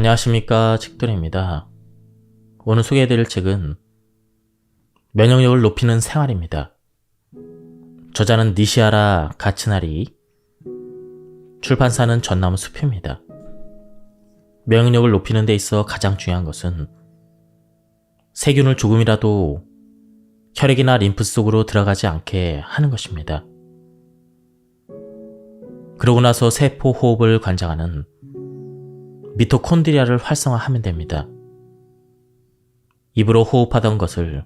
안녕하십니까, 책돌입니다. 오늘 소개해드릴 책은 면역력을 높이는 생활입니다. 저자는 니시하라 가츠나리, 출판사는 전나무 숲입니다. 면역력을 높이는 데 있어 가장 중요한 것은 세균을 조금이라도 혈액이나 림프 속으로 들어가지 않게 하는 것입니다. 그러고 나서 세포 호흡을 관장하는 미토콘드리아를 활성화하면 됩니다. 입으로 호흡하던 것을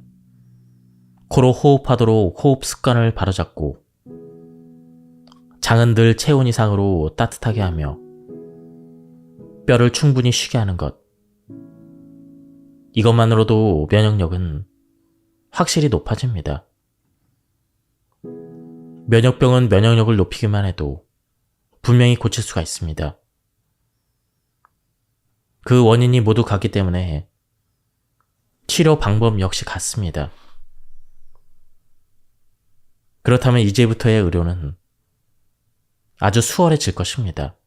코로 호흡하도록 호흡 습관을 바로잡고 장은 늘 체온 이상으로 따뜻하게 하며 뼈를 충분히 쉬게 하는 것. 이것만으로도 면역력은 확실히 높아집니다. 면역병은 면역력을 높이기만 해도 분명히 고칠 수가 있습니다. 그 원인이 모두 같기 때문에 치료 방법 역시 같습니다. 그렇다면 이제부터의 의료는 아주 수월해질 것입니다.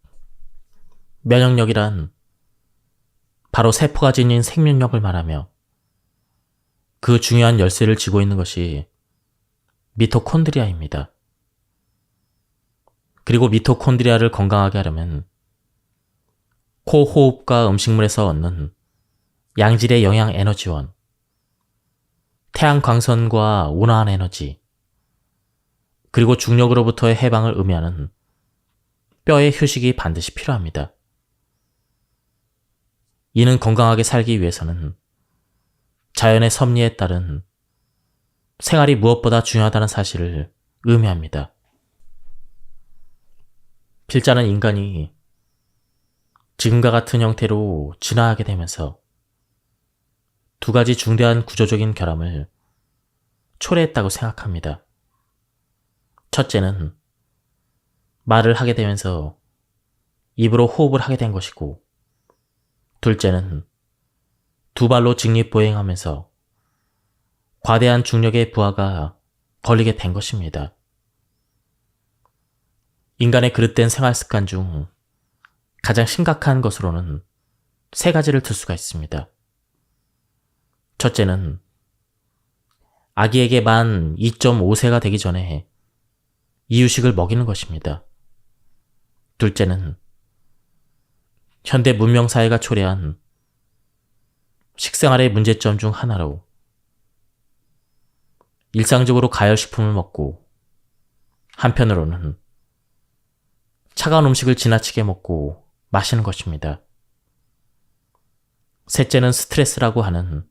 면역력이란 바로 세포가 지닌 생명력을 말하며 그 중요한 열쇠를 쥐고 있는 것이 미토콘드리아입니다. 그리고 미토콘드리아를 건강하게 하려면 코 호흡과 음식물에서 얻는 양질의 영양 에너지원, 태양 광선과 온화한 에너지, 그리고 중력으로부터의 해방을 의미하는 뼈의 휴식이 반드시 필요합니다. 이는 건강하게 살기 위해서는 자연의 섭리에 따른 생활이 무엇보다 중요하다는 사실을 의미합니다. 필자는 인간이 지금과 같은 형태로 진화하게 되면서 두 가지 중대한 구조적인 결함을 초래했다고 생각합니다. 첫째는 말을 하게 되면서 입으로 호흡을 하게 된 것이고, 둘째는 두 발로 직립보행하면서 과대한 중력의 부하가 걸리게 된 것입니다. 인간의 그릇된 생활 습관 중 가장 심각한 것으로는 세 가지를 들 수가 있습니다. 첫째는 아기에게 만 2.5세가 되기 전에 이유식을 먹이는 것입니다. 둘째는 현대 문명사회가 초래한 식생활의 문제점 중 하나로 일상적으로 가열식품을 먹고 한편으로는 차가운 음식을 지나치게 먹고 마시는 것입니다. 셋째는 스트레스라고 하는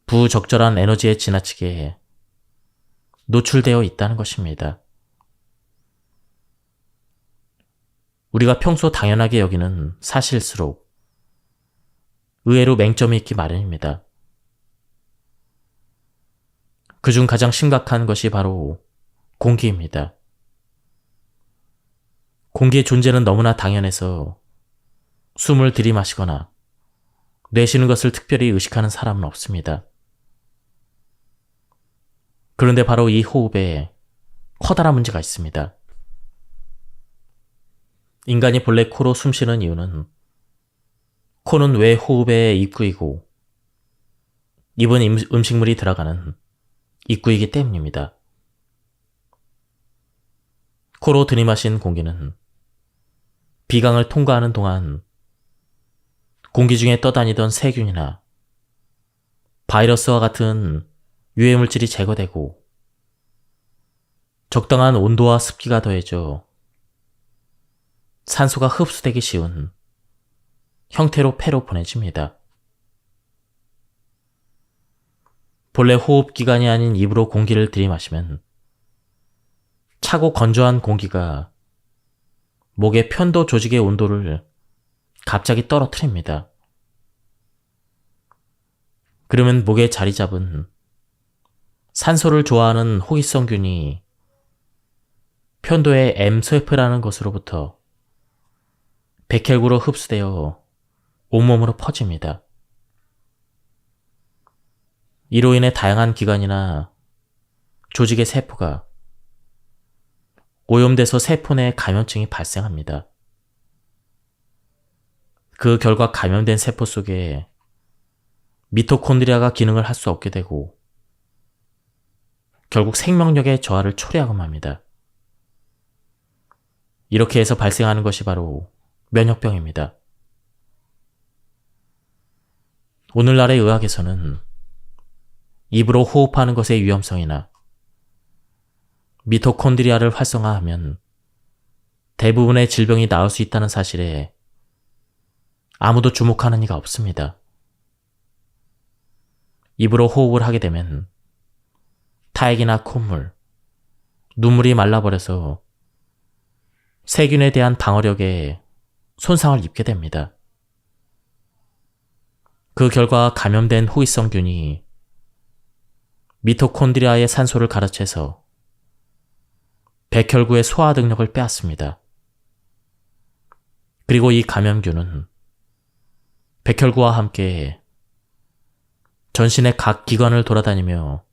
부적절한 에너지에 지나치게 노출되어 있다는 것입니다. 우리가 평소 당연하게 여기는 사실일수록 의외로 맹점이 있기 마련입니다. 그중 가장 심각한 것이 바로 공기입니다. 공기의 존재는 너무나 당연해서 숨을 들이마시거나 내쉬는 것을 특별히 의식하는 사람은 없습니다. 그런데 바로 이 호흡에 커다란 문제가 있습니다. 인간이 본래 코로 숨쉬는 이유는 코는 왜 호흡의 입구이고 입은 음식물이 들어가는 입구이기 때문입니다. 코로 들이마신 공기는 비강을 통과하는 동안 공기 중에 떠다니던 세균이나 바이러스와 같은 유해물질이 제거되고 적당한 온도와 습기가 더해져 산소가 흡수되기 쉬운 형태로 폐로 보내집니다. 본래 호흡기관이 아닌 입으로 공기를 들이마시면 차고 건조한 공기가 목의 편도 조직의 온도를 갑자기 떨어뜨립니다. 그러면 목에 자리 잡은 산소를 좋아하는 호기성균이 편도의 엠스웨프라는 것으로부터 백혈구로 흡수되어 온몸으로 퍼집니다. 이로 인해 다양한 기관이나 조직의 세포가 오염돼서 세포 내에 감염증이 발생합니다. 그 결과 감염된 세포 속에 미토콘드리아가 기능을 할 수 없게 되고 결국 생명력의 저하를 초래하곤 합니다. 이렇게 해서 발생하는 것이 바로 면역병입니다. 오늘날의 의학에서는 입으로 호흡하는 것의 위험성이나 미토콘드리아를 활성화하면 대부분의 질병이 나을 수 있다는 사실에 아무도 주목하는 이가 없습니다. 입으로 호흡을 하게 되면 타액이나 콧물, 눈물이 말라버려서 세균에 대한 방어력에 손상을 입게 됩니다. 그 결과 감염된 호기성균이 미토콘드리아의 산소를 가로채서 백혈구의 소화 능력을 빼앗습니다. 그리고 이 감염균은 백혈구와 함께 전신의 각 기관을 돌아다니며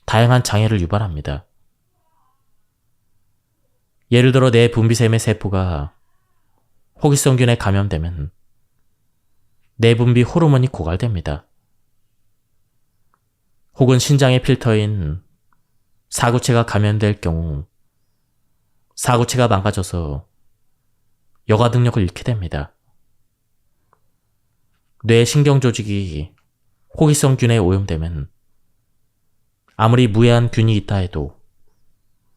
다양한 장애를 유발합니다. 예를 들어 내 분비샘의 세포가 호기성균에 감염되면 내분비 호르몬이 고갈됩니다. 혹은 신장의 필터인 사구체가 감염될 경우 사구체가 망가져서 여가 능력을 잃게 됩니다. 뇌 신경 조직이 호기성균에 오염되면 아무리 무해한 균이 있다 해도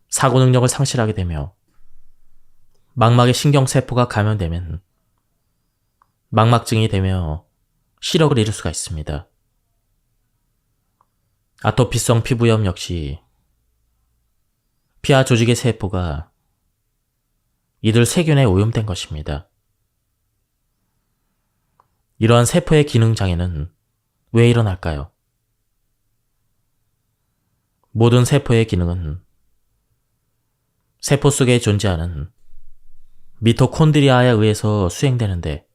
사고 능력을 상실하게 되며 망막의 신경세포가 감염되면 망막증이 되며 시력을 잃을 수가 있습니다. 아토피성 피부염 역시 피하 조직의 세포가 이들 세균에 오염된 것입니다. 이러한 세포의 기능 장애는 왜 일어날까요? 모든 세포의 기능은 세포 속에 존재하는 미토콘드리아에 의해서 수행되는데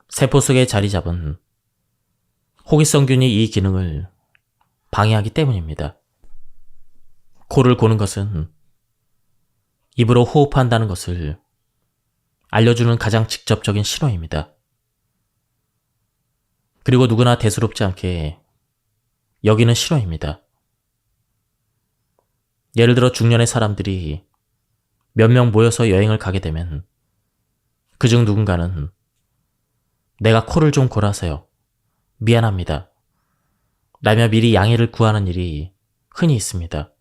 세포 속에 자리 잡은 호기성균이 이 기능을 방해하기 때문입니다. 코를 고는 것은 입으로 호흡한다는 것을 알려주는 가장 직접적인 신호입니다. 그리고 누구나 대수롭지 않게 여기는 신호입니다. 예를 들어 중년의 사람들이 몇 명 모여서 여행을 가게 되면 그중 누군가는 내가 코를 좀 골아서요. 미안합니다. 라며 미리 양해를 구하는 일이 흔히 있습니다.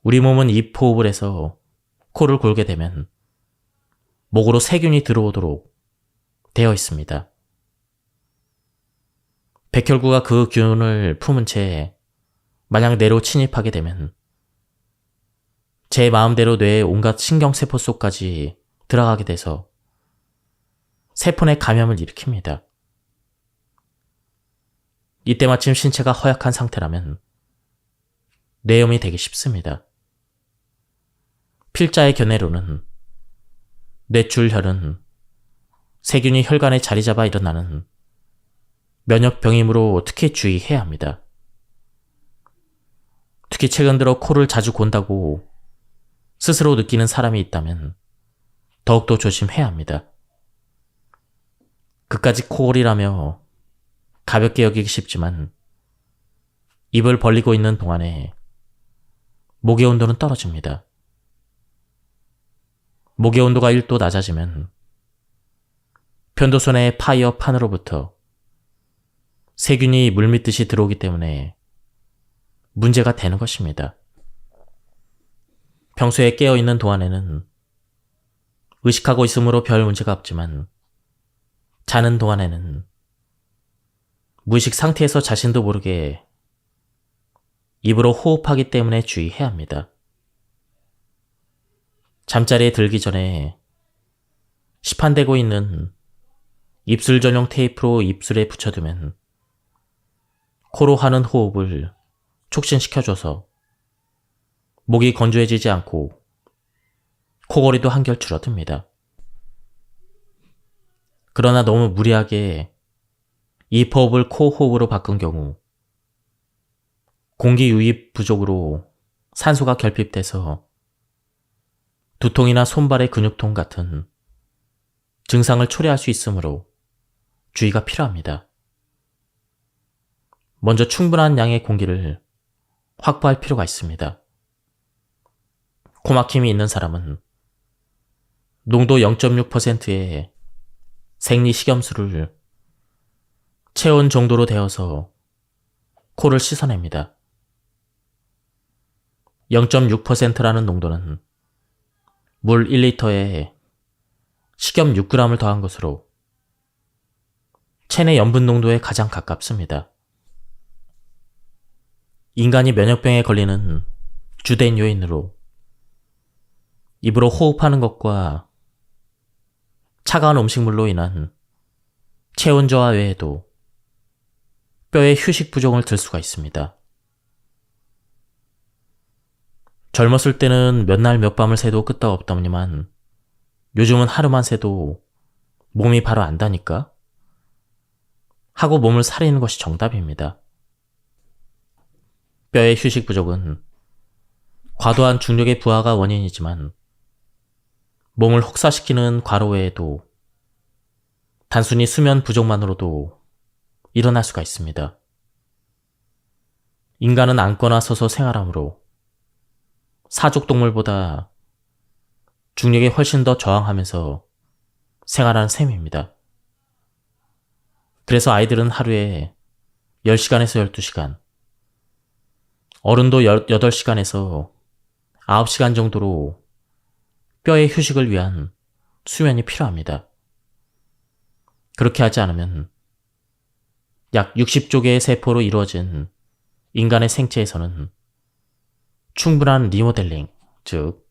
우리 몸은 입 호흡을 해서 코를 골게 되면 목으로 세균이 들어오도록 되어 있습니다. 백혈구가 그 균을 품은 채 만약 뇌로 침입하게 되면 제 마음대로 뇌의 온갖 신경세포 속까지 들어가게 돼서 세포 내 감염을 일으킵니다. 이때 마침 신체가 허약한 상태라면 뇌염이 되기 쉽습니다. 필자의 견해로는 뇌출혈은 세균이 혈관에 자리 잡아 일어나는 면역병이므로 특히 주의해야 합니다. 특히 최근 들어 코를 자주 곤다고 스스로 느끼는 사람이 있다면 더욱더 조심해야 합니다. 그까짓 코골이라며 가볍게 여기기 쉽지만 입을 벌리고 있는 동안에 목의 온도는 떨어집니다. 목의 온도가 1도 낮아지면 편도선의 파이어 판으로부터 세균이 물밀듯이 들어오기 때문에 문제가 되는 것입니다. 평소에 깨어있는 동안에는 의식하고 있으므로 별 문제가 없지만 자는 동안에는 무의식 상태에서 자신도 모르게 입으로 호흡하기 때문에 주의해야 합니다. 잠자리에 들기 전에 시판되고 있는 입술 전용 테이프로 입술에 붙여두면 코로 하는 호흡을 촉진시켜줘서 목이 건조해지지 않고 코골이도 한결 줄어듭니다. 그러나 너무 무리하게 입 호흡을 코 호흡으로 바꾼 경우 공기 유입 부족으로 산소가 결핍돼서 두통이나 손발의 근육통 같은 증상을 초래할 수 있으므로 주의가 필요합니다. 먼저 충분한 양의 공기를 확보할 필요가 있습니다. 코막힘이 있는 사람은 농도 0.6%의 생리식염수를 체온 정도로 데워서 코를 씻어냅니다. 0.6%라는 농도는 물 1리터에 식염 6g을 더한 것으로 체내 염분 농도에 가장 가깝습니다. 인간이 면역병에 걸리는 주된 요인으로 입으로 호흡하는 것과 차가운 음식물로 인한 체온 저하 외에도 뼈의 휴식 부족을 들 수가 있습니다. 젊었을 때는 몇 날 몇 밤을 새도 끄떡없더니만 요즘은 하루만 새도 몸이 바로 안다니까? 하고 몸을 사리는 것이 정답입니다. 뼈의 휴식 부족은 과도한 중력의 부하가 원인이지만 몸을 혹사시키는 과로 외에도 단순히 수면 부족만으로도 일어날 수가 있습니다. 인간은 앉거나 서서 생활하므로 사족동물보다 중력에 훨씬 더 저항하면서 생활하는 셈입니다. 그래서 아이들은 하루에 10시간에서 12시간, 어른도 8시간에서 9시간 정도로 뼈의 휴식을 위한 수면이 필요합니다. 그렇게 하지 않으면 약 60조 개의 세포로 이루어진 인간의 생체에서는 충분한 리모델링, 즉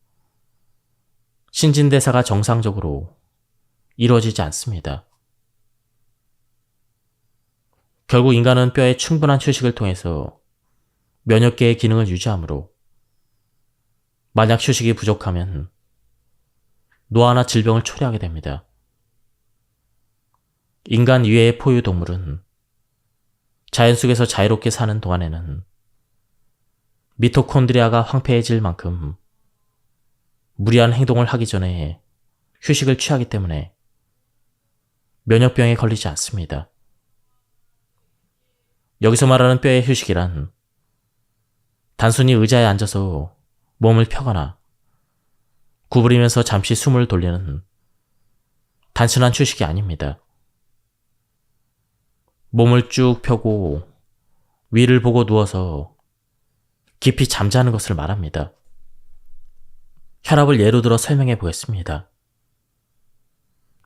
신진대사가 정상적으로 이루어지지 않습니다. 결국 인간은 뼈의 충분한 휴식을 통해서 면역계의 기능을 유지하므로 만약 휴식이 부족하면 노화나 질병을 초래하게 됩니다. 인간 이외의 포유동물은 자연 속에서 자유롭게 사는 동안에는 미토콘드리아가 황폐해질 만큼 무리한 행동을 하기 전에 휴식을 취하기 때문에 면역병에 걸리지 않습니다. 여기서 말하는 뼈의 휴식이란 단순히 의자에 앉아서 몸을 펴거나 구부리면서 잠시 숨을 돌리는 단순한 휴식이 아닙니다. 몸을 쭉 펴고 위를 보고 누워서 깊이 잠자는 것을 말합니다. 혈압을 예로 들어 설명해 보겠습니다.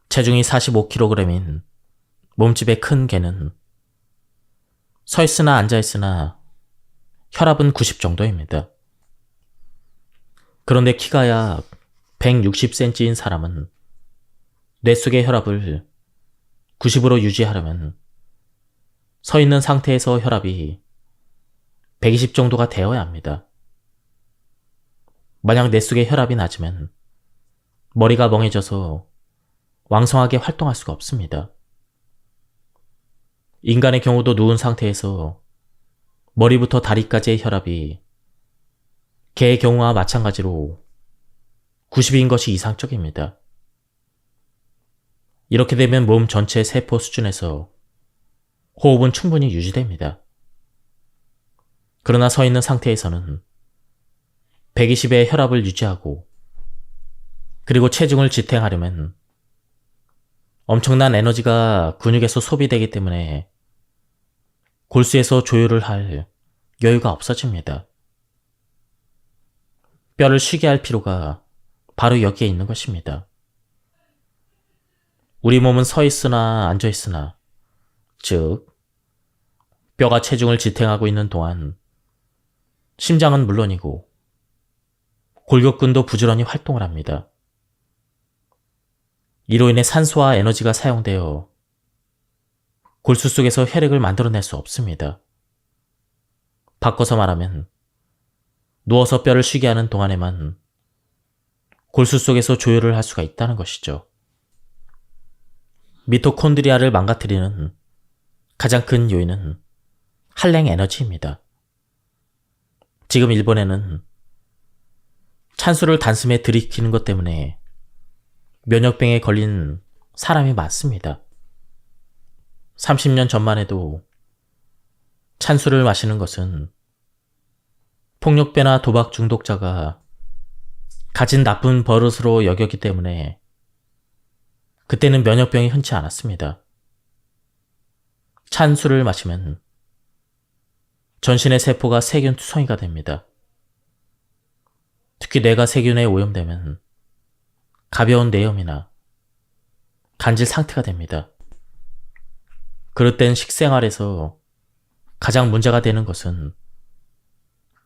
체중이 45kg인 몸집의 큰 개는 서 있으나 앉아 있으나 혈압은 90 정도입니다. 그런데 키가 약 160cm인 사람은 뇌 속의 혈압을 90으로 유지하려면 서 있는 상태에서 혈압이 120 정도가 되어야 합니다. 만약 뇌 속의 혈압이 낮으면 머리가 멍해져서 왕성하게 활동할 수가 없습니다. 인간의 경우도 누운 상태에서 머리부터 다리까지의 혈압이 개의 경우와 마찬가지로 90인 것이 이상적입니다. 이렇게 되면 몸 전체 세포 수준에서 호흡은 충분히 유지됩니다. 그러나 서 있는 상태에서는 120의 혈압을 유지하고 그리고 체중을 지탱하려면 엄청난 에너지가 근육에서 소비되기 때문에 골수에서 조율을 할 여유가 없어집니다. 뼈를 쉬게 할 필요가 바로 여기에 있는 것입니다. 우리 몸은 서 있으나 앉아 있으나, 즉 뼈가 체중을 지탱하고 있는 동안 심장은 물론이고 골격근도 부지런히 활동을 합니다. 이로 인해 산소와 에너지가 사용되어 골수 속에서 혈액을 만들어낼 수 없습니다. 바꿔서 말하면 누워서 뼈를 쉬게 하는 동안에만 골수 속에서 조율을 할 수가 있다는 것이죠. 미토콘드리아를 망가뜨리는 가장 큰 요인은 한랭 에너지입니다. 지금 일본에는 찬수를 단숨에 들이키는 것 때문에 면역병에 걸린 사람이 많습니다. 30년 전만 해도 찬수를 마시는 것은 폭력배나 도박 중독자가 가진 나쁜 버릇으로 여겼기 때문에 그때는 면역병이 흔치 않았습니다. 찬수를 마시면 전신의 세포가 세균 투성이가 됩니다. 특히 뇌가 세균에 오염되면 가벼운 뇌염이나 간질 상태가 됩니다. 그럴 땐 식생활에서 가장 문제가 되는 것은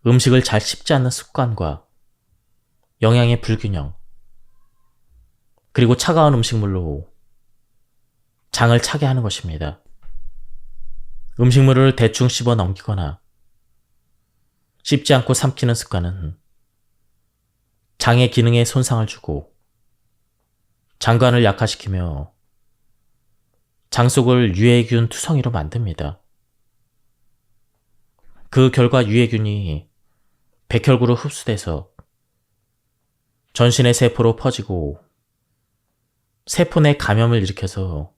음식을 잘 씹지 않는 습관과 영양의 불균형, 그리고 차가운 음식물로 장을 차게 하는 것입니다. 음식물을 대충 씹어 넘기거나 씹지 않고 삼키는 습관은 장의 기능에 손상을 주고 장관을 약화시키며 장 속을 유해균 투성이로 만듭니다. 그 결과 유해균이 백혈구로 흡수돼서 전신의 세포로 퍼지고 세포 내 감염을 일으켜서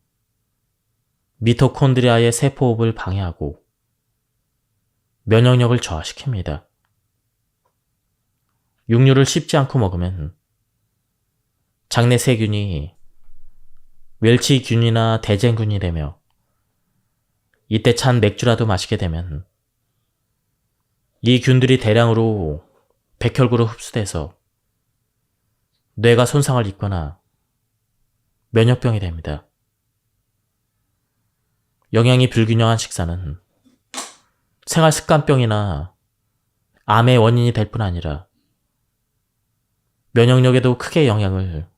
미토콘드리아의 세포호흡을 방해하고 면역력을 저하시킵니다. 육류를 씹지 않고 먹으면 장내 세균이 멸치균이나 대장균이 되며 이때 찬 맥주라도 마시게 되면 이 균들이 대량으로 백혈구로 흡수돼서 뇌가 손상을 입거나 면역병이 됩니다. 영양이 불균형한 식사는 생활습관병이나 암의 원인이 될 뿐 아니라 면역력에도 크게 영향을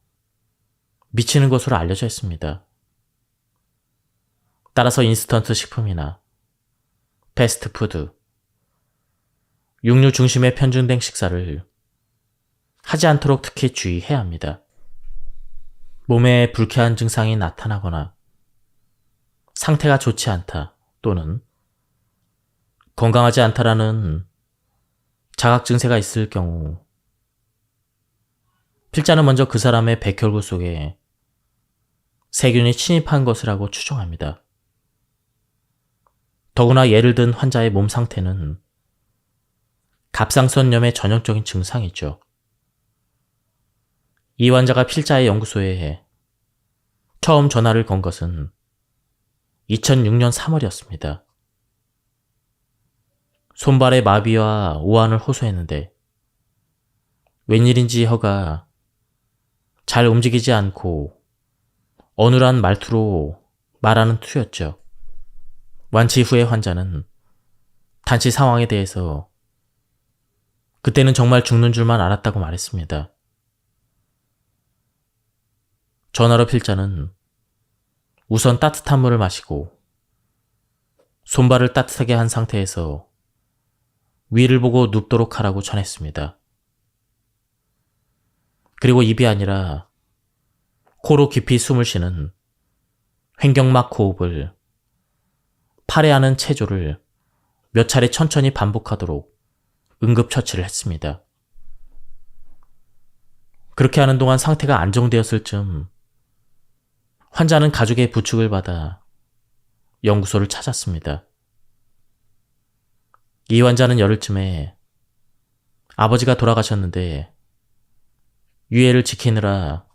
미치는 것으로 알려져 있습니다. 따라서 인스턴트 식품이나 패스트푸드, 육류 중심의 편중된 식사를 하지 않도록 특히 주의해야 합니다. 몸에 불쾌한 증상이 나타나거나 상태가 좋지 않다 또는 건강하지 않다라는 자각 증세가 있을 경우 필자는 먼저 그 사람의 백혈구 속에 세균이 침입한 것이라고 추정합니다. 더구나 예를 든 환자의 몸 상태는 갑상선염의 전형적인 증상이죠. 이 환자가 필자의 연구소에 처음 전화를 건 것은 2006년 3월이었습니다. 손발의 마비와 오한을 호소했는데 웬일인지 혀가 잘 움직이지 않고 어눌한 말투로 말하는 투였죠. 완치 후에 환자는 단치 상황에 대해서 그때는 정말 죽는 줄만 알았다고 말했습니다. 전화로 필자는 우선 따뜻한 물을 마시고 손발을 따뜻하게 한 상태에서 위를 보고 눕도록 하라고 전했습니다. 그리고 입이 아니라 코로 깊이 숨을 쉬는 횡격막 호흡을 팔에하는 체조를 몇 차례 천천히 반복하도록 응급처치를 했습니다. 그렇게 하는 동안 상태가 안정되었을 즈음 환자는 가족의 부축을 받아 연구소를 찾았습니다. 이 환자는 열흘쯤에 아버지가 돌아가셨는데 유해를 지키느라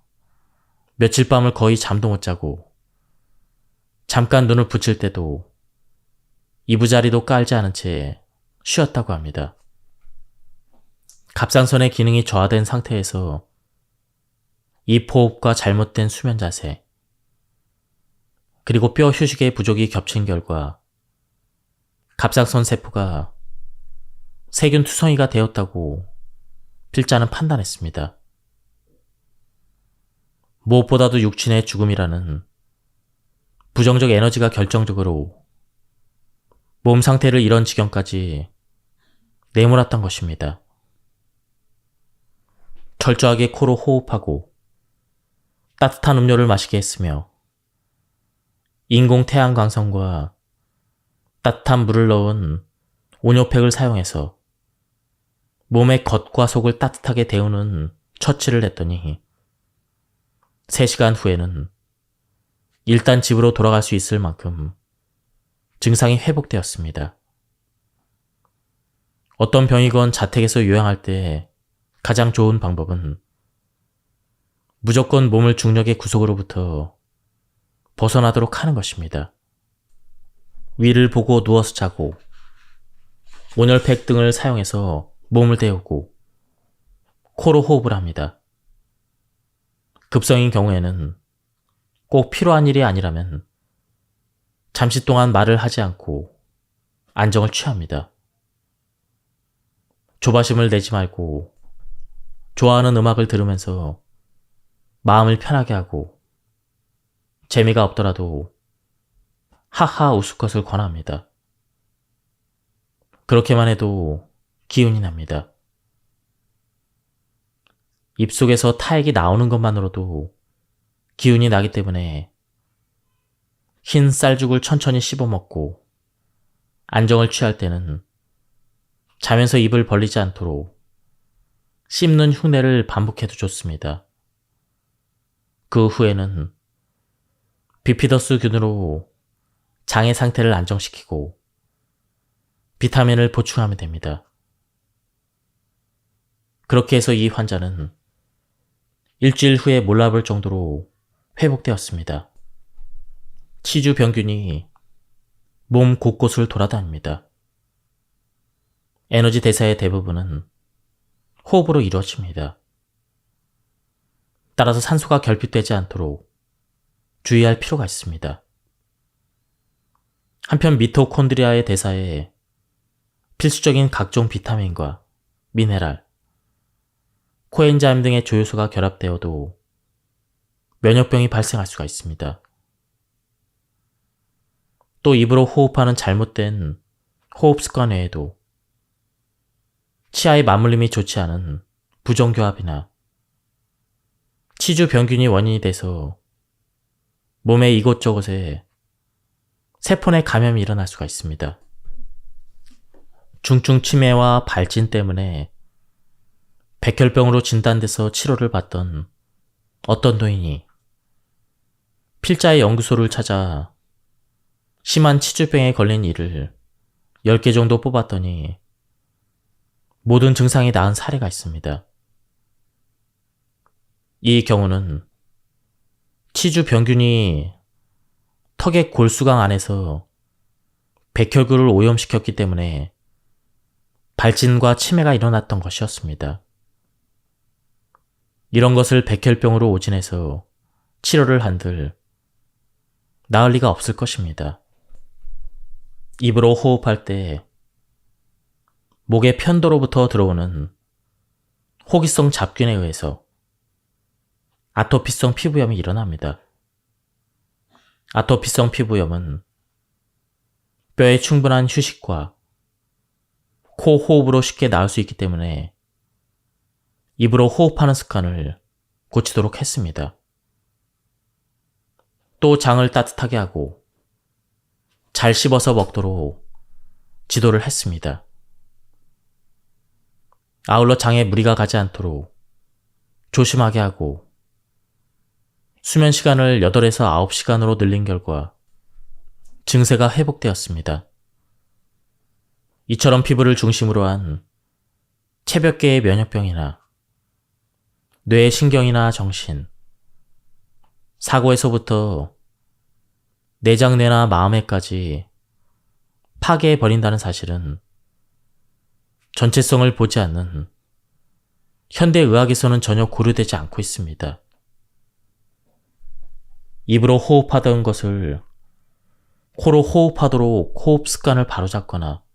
며칠 밤을 거의 잠도 못 자고 잠깐 눈을 붙일 때도 이부자리도 깔지 않은 채 쉬었다고 합니다. 갑상선의 기능이 저하된 상태에서 입호흡과 잘못된 수면 자세, 그리고 뼈 휴식의 부족이 겹친 결과 갑상선 세포가 세균 투성이가 되었다고 필자는 판단했습니다. 무엇보다도 육신의 죽음이라는 부정적 에너지가 결정적으로 몸 상태를 이런 지경까지 내몰았던 것입니다. 철저하게 코로 호흡하고 따뜻한 음료를 마시게 했으며 인공 태양광선과 따뜻한 물을 넣은 온효팩을 사용해서 몸의 겉과 속을 따뜻하게 데우는 처치를 했더니 3시간 후에는 일단 집으로 돌아갈 수 있을 만큼 증상이 회복되었습니다. 어떤 병이건 자택에서 요양할 때 가장 좋은 방법은 무조건 몸을 중력의 구속으로부터 벗어나도록 하는 것입니다. 위를 보고 누워서 자고 온열팩 등을 사용해서 몸을 데우고 코로 호흡을 합니다. 급성인 경우에는 꼭 필요한 일이 아니라면 잠시 동안 말을 하지 않고 안정을 취합니다. 조바심을 내지 말고 좋아하는 음악을 들으면서 마음을 편하게 하고 재미가 없더라도 하하 웃을 것을 권합니다. 그렇게만 해도 기운이 납니다. 입속에서 타액이 나오는 것만으로도 기운이 나기 때문에 흰 쌀죽을 천천히 씹어먹고 안정을 취할 때는 자면서 입을 벌리지 않도록 씹는 흉내를 반복해도 좋습니다. 그 후에는 비피더스균으로 장의 상태를 안정시키고 비타민을 보충하면 됩니다. 그렇게 해서 이 환자는 일주일 후에 몰라볼 정도로 회복되었습니다. 치주병균이 몸 곳곳을 돌아다닙니다. 에너지 대사의 대부분은 호흡으로 이루어집니다. 따라서 산소가 결핍되지 않도록 주의할 필요가 있습니다. 한편 미토콘드리아의 대사에 필수적인 각종 비타민과 미네랄, 코엔자임 등의 조효소가 결합되어도 면역병이 발생할 수가 있습니다. 또 입으로 호흡하는 잘못된 호흡 습관 외에도 치아의 맞물림이 좋지 않은 부정교합이나 치주병균이 원인이 돼서 몸의 이곳저곳에 세포 내 감염이 일어날 수가 있습니다. 중증 치매와 발진 때문에 백혈병으로 진단돼서 치료를 받던 어떤 노인이 필자의 연구소를 찾아 심한 치주병에 걸린 이를 10개 정도 뽑았더니 모든 증상이 나은 사례가 있습니다. 이 경우는 치주병균이 턱의 골수강 안에서 백혈구를 오염시켰기 때문에 발진과 치매가 일어났던 것이었습니다. 이런 것을 백혈병으로 오진해서 치료를 한들 나을 리가 없을 것입니다. 입으로 호흡할 때 목의 편도로부터 들어오는 호기성 잡균에 의해서 아토피성 피부염이 일어납니다. 아토피성 피부염은 뼈의 충분한 휴식과 코 호흡으로 쉽게 나을 수 있기 때문에 입으로 호흡하는 습관을 고치도록 했습니다. 또 장을 따뜻하게 하고 잘 씹어서 먹도록 지도를 했습니다. 아울러 장에 무리가 가지 않도록 조심하게 하고 수면 시간을 8에서 9시간으로 늘린 결과 증세가 회복되었습니다. 이처럼 피부를 중심으로 한 체벽계의 면역병이나 뇌의 신경이나 정신, 사고에서부터 내장뇌나 마음에까지 파괴해버린다는 사실은 전체성을 보지 않는 현대의학에서는 전혀 고려되지 않고 있습니다. 입으로 호흡하던 것을 코로 호흡하도록 호흡 습관을 바로잡거나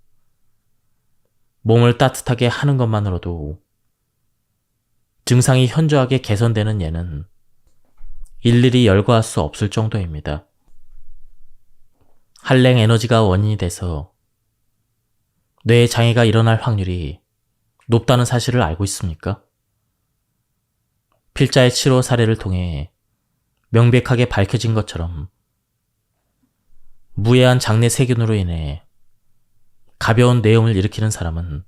몸을 따뜻하게 하는 것만으로도 증상이 현저하게 개선되는 예는 일일이 열거할 수 없을 정도입니다. 한랭 에너지가 원인이 돼서 뇌에 장애가 일어날 확률이 높다는 사실을 알고 있습니까? 필자의 치료 사례를 통해 명백하게 밝혀진 것처럼 무해한 장내 세균으로 인해 가벼운 뇌염을 일으키는 사람은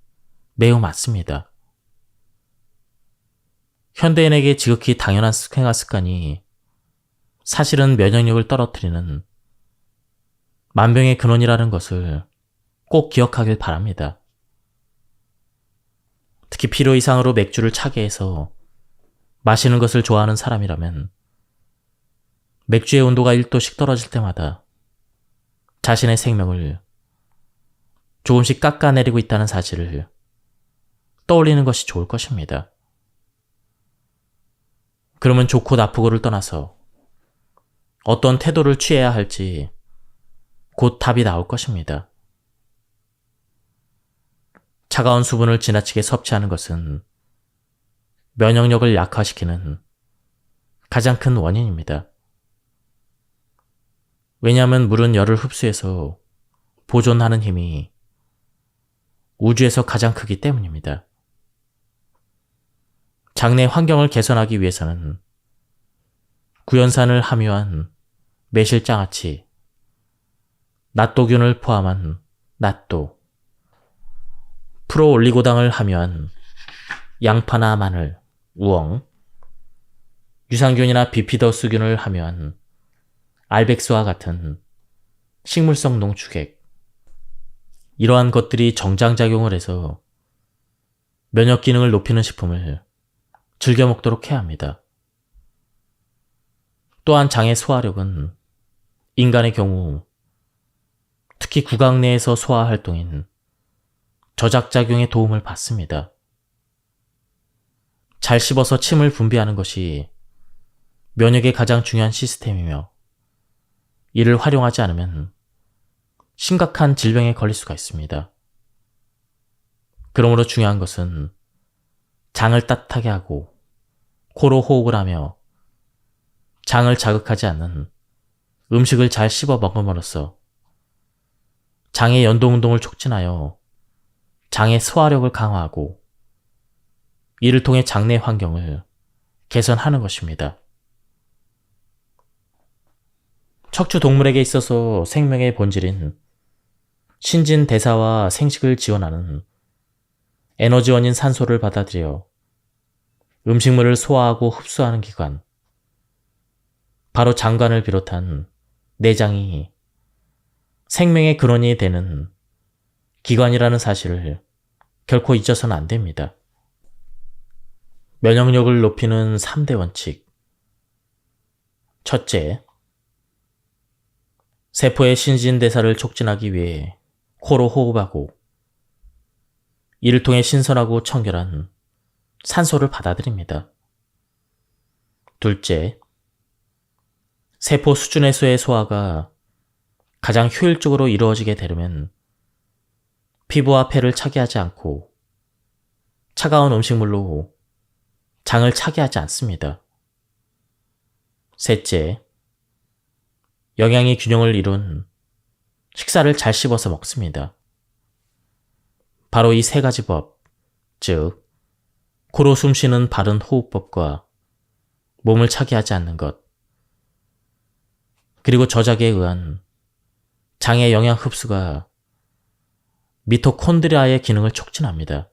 매우 많습니다. 현대인에게 지극히 당연한 생활 습관이 사실은 면역력을 떨어뜨리는 만병의 근원이라는 것을 꼭 기억하길 바랍니다. 특히 필요 이상으로 맥주를 차게 해서 마시는 것을 좋아하는 사람이라면 맥주의 온도가 1도씩 떨어질 때마다 자신의 생명을 조금씩 깎아내리고 있다는 사실을 떠올리는 것이 좋을 것입니다. 그러면 좋고 나쁘고를 떠나서 어떤 태도를 취해야 할지 곧 답이 나올 것입니다. 차가운 수분을 지나치게 섭취하는 것은 면역력을 약화시키는 가장 큰 원인입니다. 왜냐하면 물은 열을 흡수해서 보존하는 힘이 우주에서 가장 크기 때문입니다. 장내 환경을 개선하기 위해서는 구연산을 함유한 매실장아찌, 낫도균을 포함한 낫도, 프로올리고당을 함유한 양파나 마늘, 우엉, 유산균이나 비피더스균을 함유한 알백스와 같은 식물성 농축액, 이러한 것들이 정장작용을 해서 면역 기능을 높이는 식품을 즐겨 먹도록 해야 합니다. 또한 장의 소화력은 인간의 경우 특히 구강 내에서 소화 활동인 저작작용의 도움을 받습니다. 잘 씹어서 침을 분비하는 것이 면역의 가장 중요한 시스템이며 이를 활용하지 않으면 심각한 질병에 걸릴 수가 있습니다. 그러므로 중요한 것은 장을 따뜻하게 하고 코로 호흡을 하며 장을 자극하지 않는 음식을 잘 씹어 먹음으로써 장의 연동운동을 촉진하여 장의 소화력을 강화하고 이를 통해 장내 환경을 개선하는 것입니다. 척추 동물에게 있어서 생명의 본질인 신진대사와 생식을 지원하는 에너지원인 산소를 받아들여 음식물을 소화하고 흡수하는 기관, 바로 장관을 비롯한 내장이 생명의 근원이 되는 기관이라는 사실을 결코 잊어서는 안 됩니다. 면역력을 높이는 3대 원칙. 첫째, 세포의 신진대사를 촉진하기 위해 코로 호흡하고 이를 통해 신선하고 청결한 산소를 받아들입니다. 둘째, 세포 수준에서의 소화가 가장 효율적으로 이루어지게 되려면 피부와 폐를 차게 하지 않고 차가운 음식물로 장을 차게 하지 않습니다. 셋째, 영양이 균형을 이룬 식사를 잘 씹어서 먹습니다. 바로 이 세 가지 법, 즉 코로 숨쉬는 바른 호흡법과 몸을 차게 하지 않는 것, 그리고 저작에 의한 장의 영양 흡수가 미토콘드리아의 기능을 촉진합니다.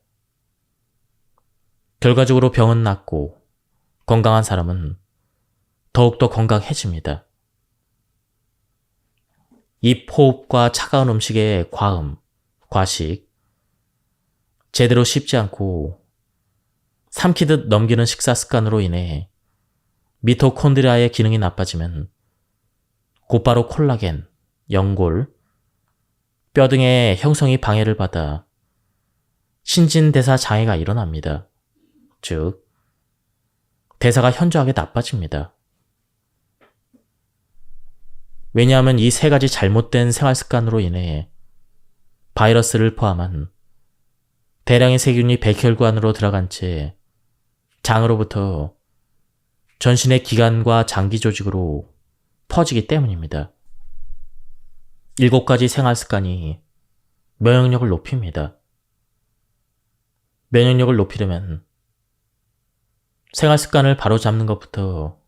결과적으로 병은 낫고 건강한 사람은 더욱더 건강해집니다. 입 호흡과 차가운 음식의 과음, 과식, 제대로 씹지 않고 삼키듯 넘기는 식사 습관으로 인해 미토콘드리아의 기능이 나빠지면 곧바로 콜라겐, 연골, 뼈 등의 형성이 방해를 받아 신진대사 장애가 일어납니다. 즉, 대사가 현저하게 나빠집니다. 왜냐하면 이 세 가지 잘못된 생활 습관으로 인해 바이러스를 포함한 대량의 세균이 백혈관으로 들어간 채 장으로부터 전신의 기관과 장기 조직으로 퍼지기 때문입니다. 7가지 생활 습관이 면역력을 높입니다. 면역력을 높이려면 생활 습관을 바로잡는 것부터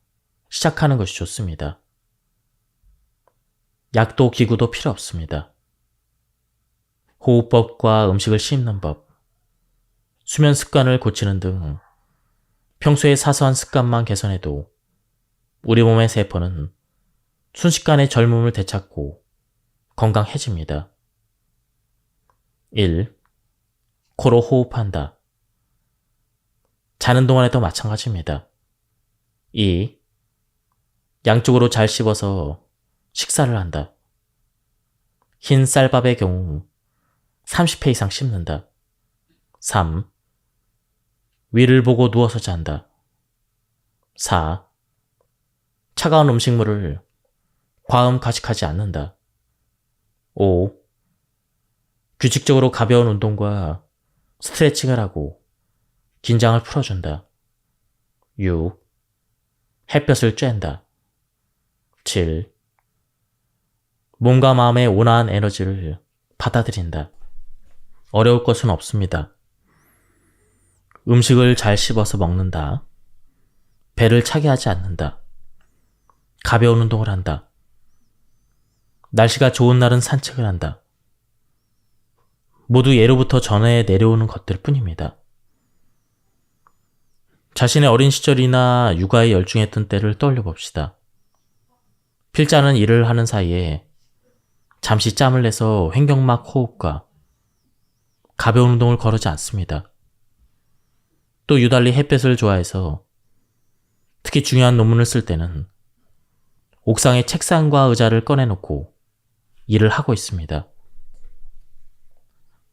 시작하는 것이 좋습니다. 약도 기구도 필요 없습니다. 호흡법과 음식을 씹는 법, 수면 습관을 고치는 등 평소의 사소한 습관만 개선해도 우리 몸의 세포는 순식간에 젊음을 되찾고 건강해집니다. 1. 코로 호흡한다. 자는 동안에도 마찬가지입니다. 2. 양쪽으로 잘 씹어서 식사를 한다. 흰 쌀밥의 경우 30회 이상 씹는다. 3. 위를 보고 누워서 잔다. 4. 차가운 음식물을 과음 과식하지 않는다. 5. 규칙적으로 가벼운 운동과 스트레칭을 하고 긴장을 풀어준다. 6. 햇볕을 쬐는다. 7. 몸과 마음의 온화한 에너지를 받아들인다. 어려울 것은 없습니다. 음식을 잘 씹어서 먹는다. 배를 차게 하지 않는다. 가벼운 운동을 한다. 날씨가 좋은 날은 산책을 한다. 모두 예로부터 전해 내려오는 것들 뿐입니다. 자신의 어린 시절이나 육아에 열중했던 때를 떠올려 봅시다. 필자는 일을 하는 사이에 잠시 짬을 내서 횡격막 호흡과 가벼운 운동을 거르지 않습니다. 또 유달리 햇볕을 좋아해서 특히 중요한 논문을 쓸 때는 옥상에 책상과 의자를 꺼내놓고 일을 하고 있습니다.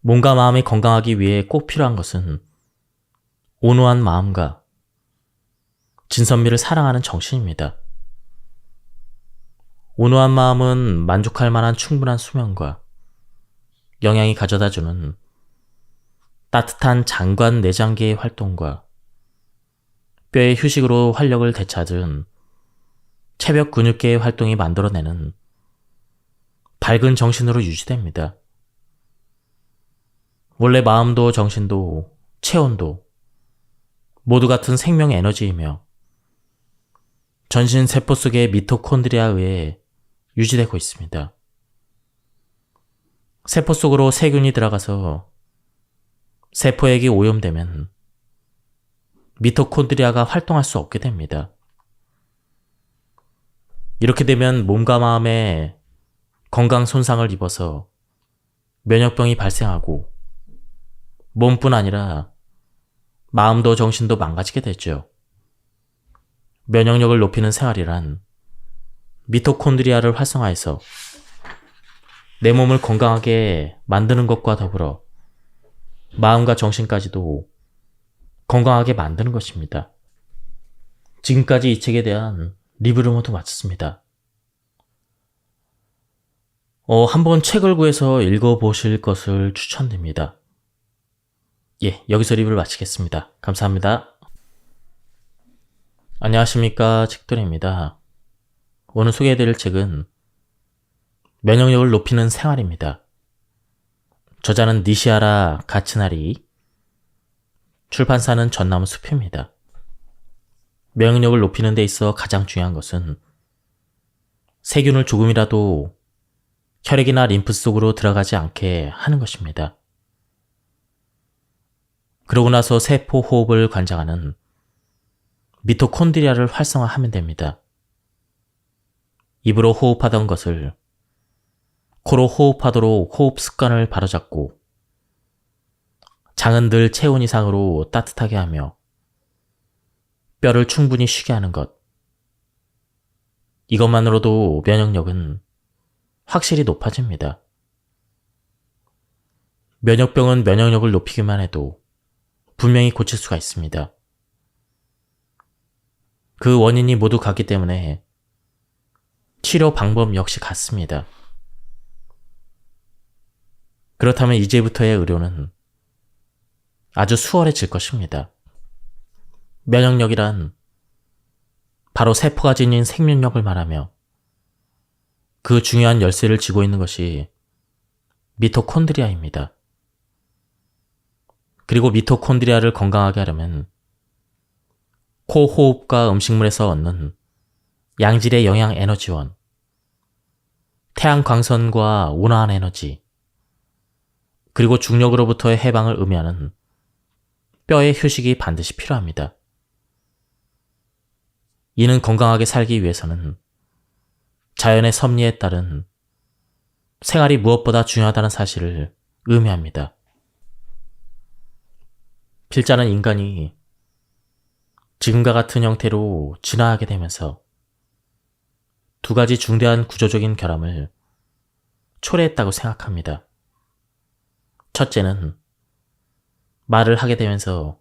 몸과 마음이 건강하기 위해 꼭 필요한 것은 온화한 마음과 진선미를 사랑하는 정신입니다. 온화한 마음은 만족할 만한 충분한 수면과 영양이 가져다주는 따뜻한 장관 내장계의 활동과 뼈의 휴식으로 활력을 되찾은 체벽 근육계의 활동이 만들어내는 밝은 정신으로 유지됩니다. 원래 마음도 정신도 체온도 모두 같은 생명 에너지이며 전신 세포 속의 미토콘드리아에 의해 유지되고 있습니다. 세포 속으로 세균이 들어가서 세포액이 오염되면 미토콘드리아가 활동할 수 없게 됩니다. 이렇게 되면 몸과 마음에 건강 손상을 입어서 면역병이 발생하고 몸뿐 아니라 마음도 정신도 망가지게 되죠. 면역력을 높이는 생활이란 미토콘드리아를 활성화해서 내 몸을 건강하게 만드는 것과 더불어 마음과 정신까지도 건강하게 만드는 것입니다. 지금까지 이 책에 대한 리뷰를 모두 마쳤습니다. 한번 책을 구해서 읽어보실 것을 추천드립니다. 여기서 리뷰를 마치겠습니다. 감사합니다. 안녕하십니까, 책돌이입니다. 오늘 소개해드릴 책은 면역력을 높이는 생활입니다. 저자는 니시하라 가츠나리, 출판사는 전나무 숲입니다. 면역력을 높이는 데 있어 가장 중요한 것은 세균을 조금이라도 혈액이나 림프 속으로 들어가지 않게 하는 것입니다. 그러고 나서 세포 호흡을 관장하는 미토콘드리아를 활성화하면 됩니다. 입으로 호흡하던 것을 코로 호흡하도록 호흡 습관을 바로잡고 장은 늘 체온 이상으로 따뜻하게 하며 뼈를 충분히 쉬게 하는 것. 이것만으로도 면역력은 확실히 높아집니다. 면역병은 면역력을 높이기만 해도 분명히 고칠 수가 있습니다. 그 원인이 모두 같기 때문에 치료 방법 역시 같습니다. 그렇다면 이제부터의 의료는 아주 수월해질 것입니다. 면역력이란 바로 세포가 지닌 생명력을 말하며 그 중요한 열쇠를 쥐고 있는 것이 미토콘드리아입니다. 그리고 미토콘드리아를 건강하게 하려면 코 호흡과 음식물에서 얻는 양질의 영양 에너지원, 태양 광선과 온화한 에너지, 그리고 중력으로부터의 해방을 의미하는 뼈의 휴식이 반드시 필요합니다. 이는 건강하게 살기 위해서는 자연의 섭리에 따른 생활이 무엇보다 중요하다는 사실을 의미합니다. 필자는 인간이 지금과 같은 형태로 진화하게 되면서 두 가지 중대한 구조적인 결함을 초래했다고 생각합니다. 첫째는 말을 하게 되면서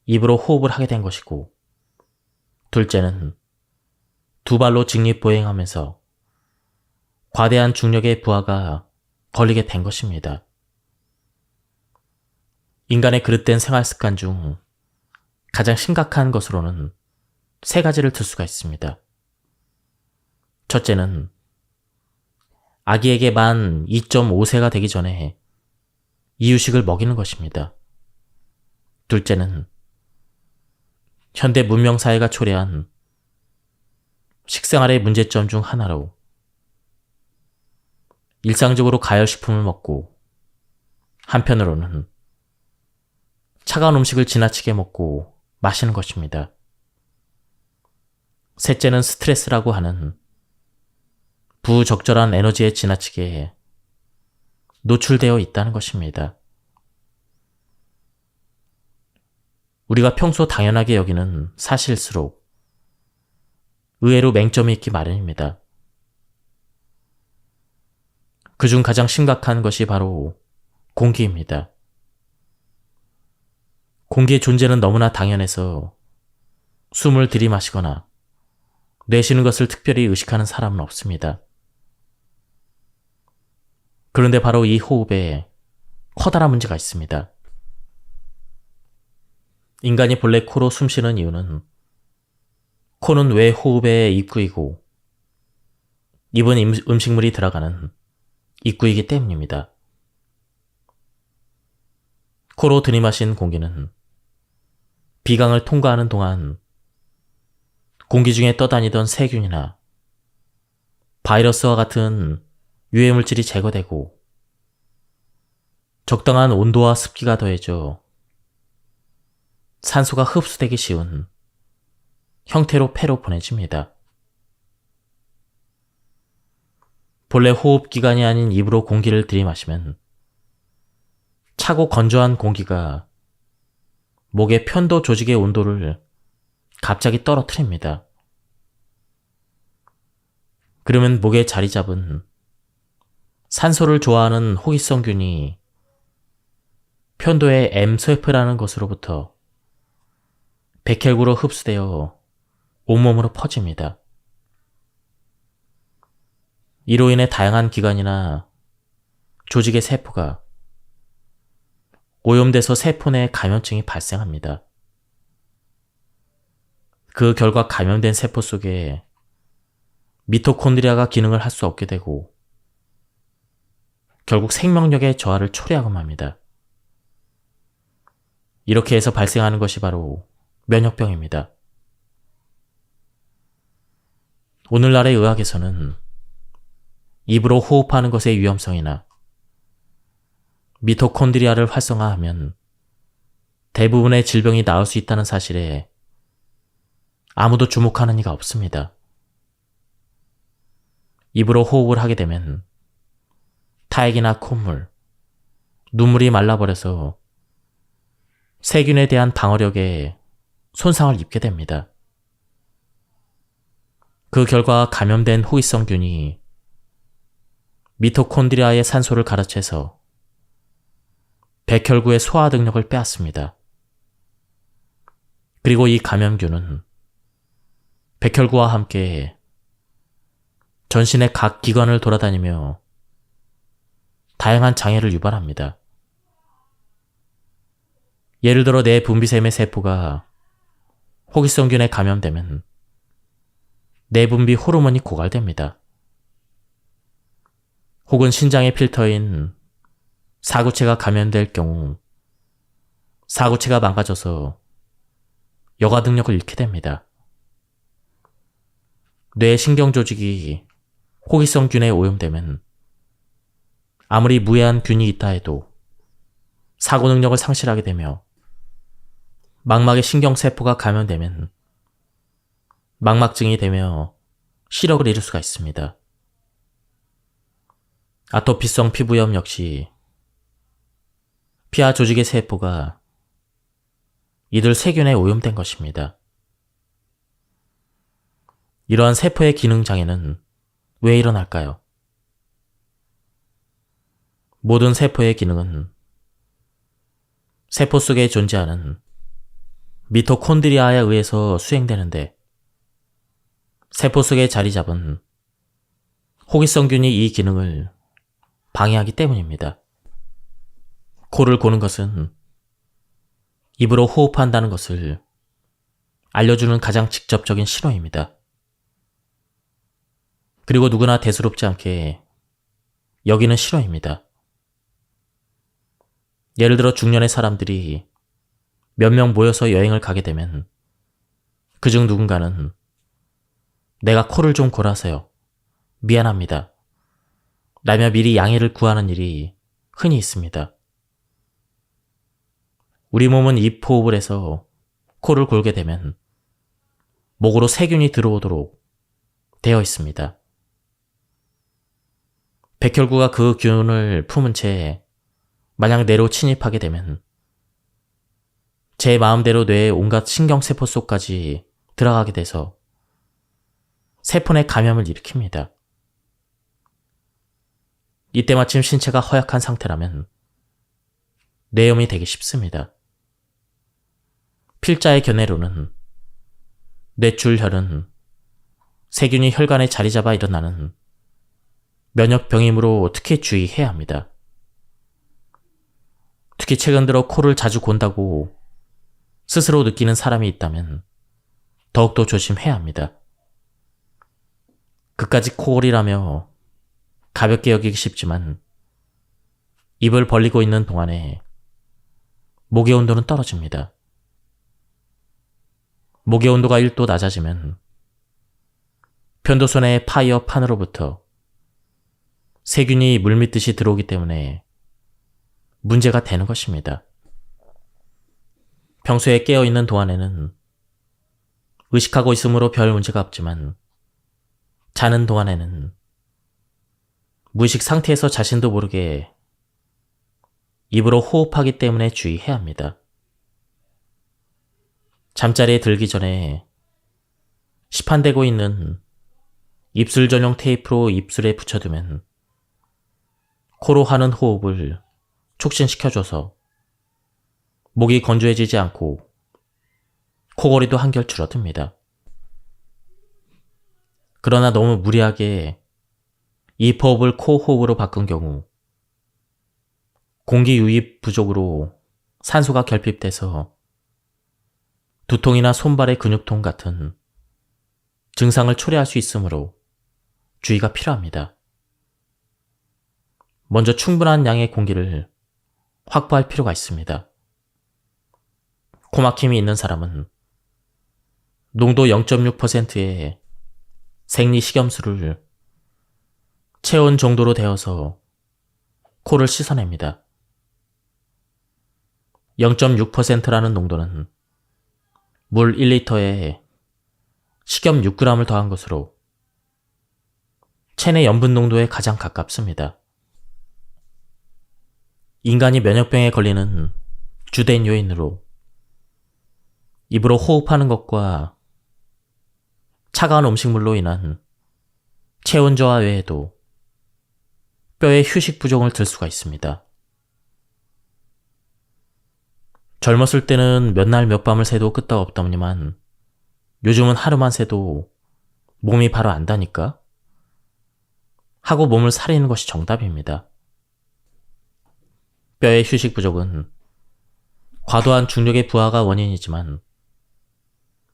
입으로 호흡을 하게 된 것이고, 둘째는 두 발로 직립보행하면서 과대한 중력의 부하가 걸리게 된 것입니다. 인간의 그릇된 생활 습관 중 가장 심각한 것으로는 세 가지를 들 수가 있습니다. 첫째는 아기에게 만 2.5세가 되기 전에 이유식을 먹이는 것입니다. 둘째는 현대 문명사회가 초래한 식생활의 문제점 중 하나로 일상적으로 가열식품을 먹고, 한편으로는 차가운 음식을 지나치게 먹고 마시는 것입니다. 셋째는 스트레스라고 하는 부적절한 에너지에 지나치게 노출되어 있다는 것입니다. 우리가 평소 당연하게 여기는 사실일수록 의외로 맹점이 있기 마련입니다. 그중 가장 심각한 것이 바로 공기입니다. 공기의 존재는 너무나 당연해서 숨을 들이마시거나 내쉬는 것을 특별히 의식하는 사람은 없습니다. 그런데 바로 이 호흡에 커다란 문제가 있습니다. 인간이 본래 코로 숨쉬는 이유는 코는 왜 호흡의 입구이고 입은 음식물이 들어가는 입구이기 때문입니다. 코로 들이마신 공기는 비강을 통과하는 동안 공기 중에 떠다니던 세균이나 바이러스와 같은 유해물질이 제거되고 적당한 온도와 습기가 더해져 산소가 흡수되기 쉬운 형태로 폐로 보내집니다. 본래 호흡기관이 아닌 입으로 공기를 들이마시면 차고 건조한 공기가 목의 편도 조직의 온도를 갑자기 떨어뜨립니다. 그러면 목에 자리 잡은 산소를 좋아하는 호기성균이 편도의 M쇠프라는 것으로부터 백혈구로 흡수되어 온몸으로 퍼집니다. 이로 인해 다양한 기관이나 조직의 세포가 오염돼서 세포 내에 감염증이 발생합니다. 그 결과 감염된 세포 속에 미토콘드리아가 기능을 할 수 없게 되고 결국 생명력의 저하를 초래하곤 합니다. 이렇게 해서 발생하는 것이 바로 면역병입니다. 오늘날의 의학에서는 입으로 호흡하는 것의 위험성이나 미토콘드리아를 활성화하면 대부분의 질병이 나을 수 있다는 사실에 아무도 주목하는 이가 없습니다. 입으로 호흡을 하게 되면 타액이나 콧물, 눈물이 말라버려서 세균에 대한 방어력에 손상을 입게 됩니다. 그 결과 감염된 호기성균이 미토콘드리아의 산소를 가로채서 백혈구의 소화 능력을 빼앗습니다. 그리고 이 감염균은 백혈구와 함께 전신의 각 기관을 돌아다니며 다양한 장애를 유발합니다. 예를 들어 내 분비샘의 세포가 호기성균에 감염되면 내분비 호르몬이 고갈됩니다. 혹은 신장의 필터인 사구체가 감염될 경우 사구체가 망가져서 여가 능력을 잃게 됩니다. 뇌 신경조직이 호기성균에 오염되면 아무리 무해한 균이 있다 해도 사고 능력을 상실하게 되며 망막의 신경세포가 감염되면 망막증이 되며 시력을 잃을 수가 있습니다. 아토피성 피부염 역시 피하 조직의 세포가 이들 세균에 오염된 것입니다. 이러한 세포의 기능 장애는 왜 일어날까요? 모든 세포의 기능은 세포 속에 존재하는 미토콘드리아에 의해서 수행되는데 세포 속에 자리 잡은 호기성균이 이 기능을 방해하기 때문입니다. 코를 고는 것은 입으로 호흡한다는 것을 알려주는 가장 직접적인 신호입니다. 그리고 누구나 대수롭지 않게 여기는 신호입니다. 예를 들어 중년의 사람들이 몇 명 모여서 여행을 가게 되면 그중 누군가는 내가 코를 좀 골아서요. 미안합니다. 라며 미리 양해를 구하는 일이 흔히 있습니다. 우리 몸은 입 호흡을 해서 코를 골게 되면 목으로 세균이 들어오도록 되어 있습니다. 백혈구가 그 균을 품은 채 만약 뇌로 침입하게 되면 제 마음대로 뇌의 온갖 신경세포 속까지 들어가게 돼서 세포 내 감염을 일으킵니다. 이때 마침 신체가 허약한 상태라면 뇌염이 되기 쉽습니다. 필자의 견해로는 뇌출혈은 세균이 혈관에 자리 잡아 일어나는 면역병이므로 특히 주의해야 합니다. 특히 최근 들어 코를 자주 곤다고 스스로 느끼는 사람이 있다면 더욱더 조심해야 합니다. 그까짓 코골이라며 가볍게 여기기 쉽지만 입을 벌리고 있는 동안에 목의 온도는 떨어집니다. 목의 온도가 1도 낮아지면 편도선의 파이어 판으로부터 세균이 물밀듯이 들어오기 때문에 문제가 되는 것입니다. 평소에 깨어있는 동안에는 의식하고 있으므로 별 문제가 없지만 자는 동안에는 무의식 상태에서 자신도 모르게 입으로 호흡하기 때문에 주의해야 합니다. 잠자리에 들기 전에 시판되고 있는 입술 전용 테이프로 입술에 붙여두면 코로 하는 호흡을 촉진시켜줘서 목이 건조해지지 않고 코골이도 한결 줄어듭니다. 그러나 너무 무리하게 입 호흡을 코 호흡으로 바꾼 경우 공기 유입 부족으로 산소가 결핍돼서 두통이나 손발의 근육통 같은 증상을 초래할 수 있으므로 주의가 필요합니다. 먼저 충분한 양의 공기를 확보할 필요가 있습니다. 코막힘이 있는 사람은 농도 0.6%의 생리식염수를 체온 정도로 데워서 코를 씻어냅니다. 0.6%라는 농도는 물 1리터에 식염 6g을 더한 것으로 체내 염분 농도에 가장 가깝습니다. 인간이 면역병에 걸리는 주된 요인으로 입으로 호흡하는 것과 차가운 음식물로 인한 체온 저하 외에도 뼈의 휴식 부족을 들 수가 있습니다. 젊었을 때는 몇 날 몇 밤을 새도 끄떡없더니만 요즘은 하루만 새도 몸이 바로 안다니까? 하고 몸을 사리는 것이 정답입니다. 뼈의 휴식 부족은 과도한 중력의 부하가 원인이지만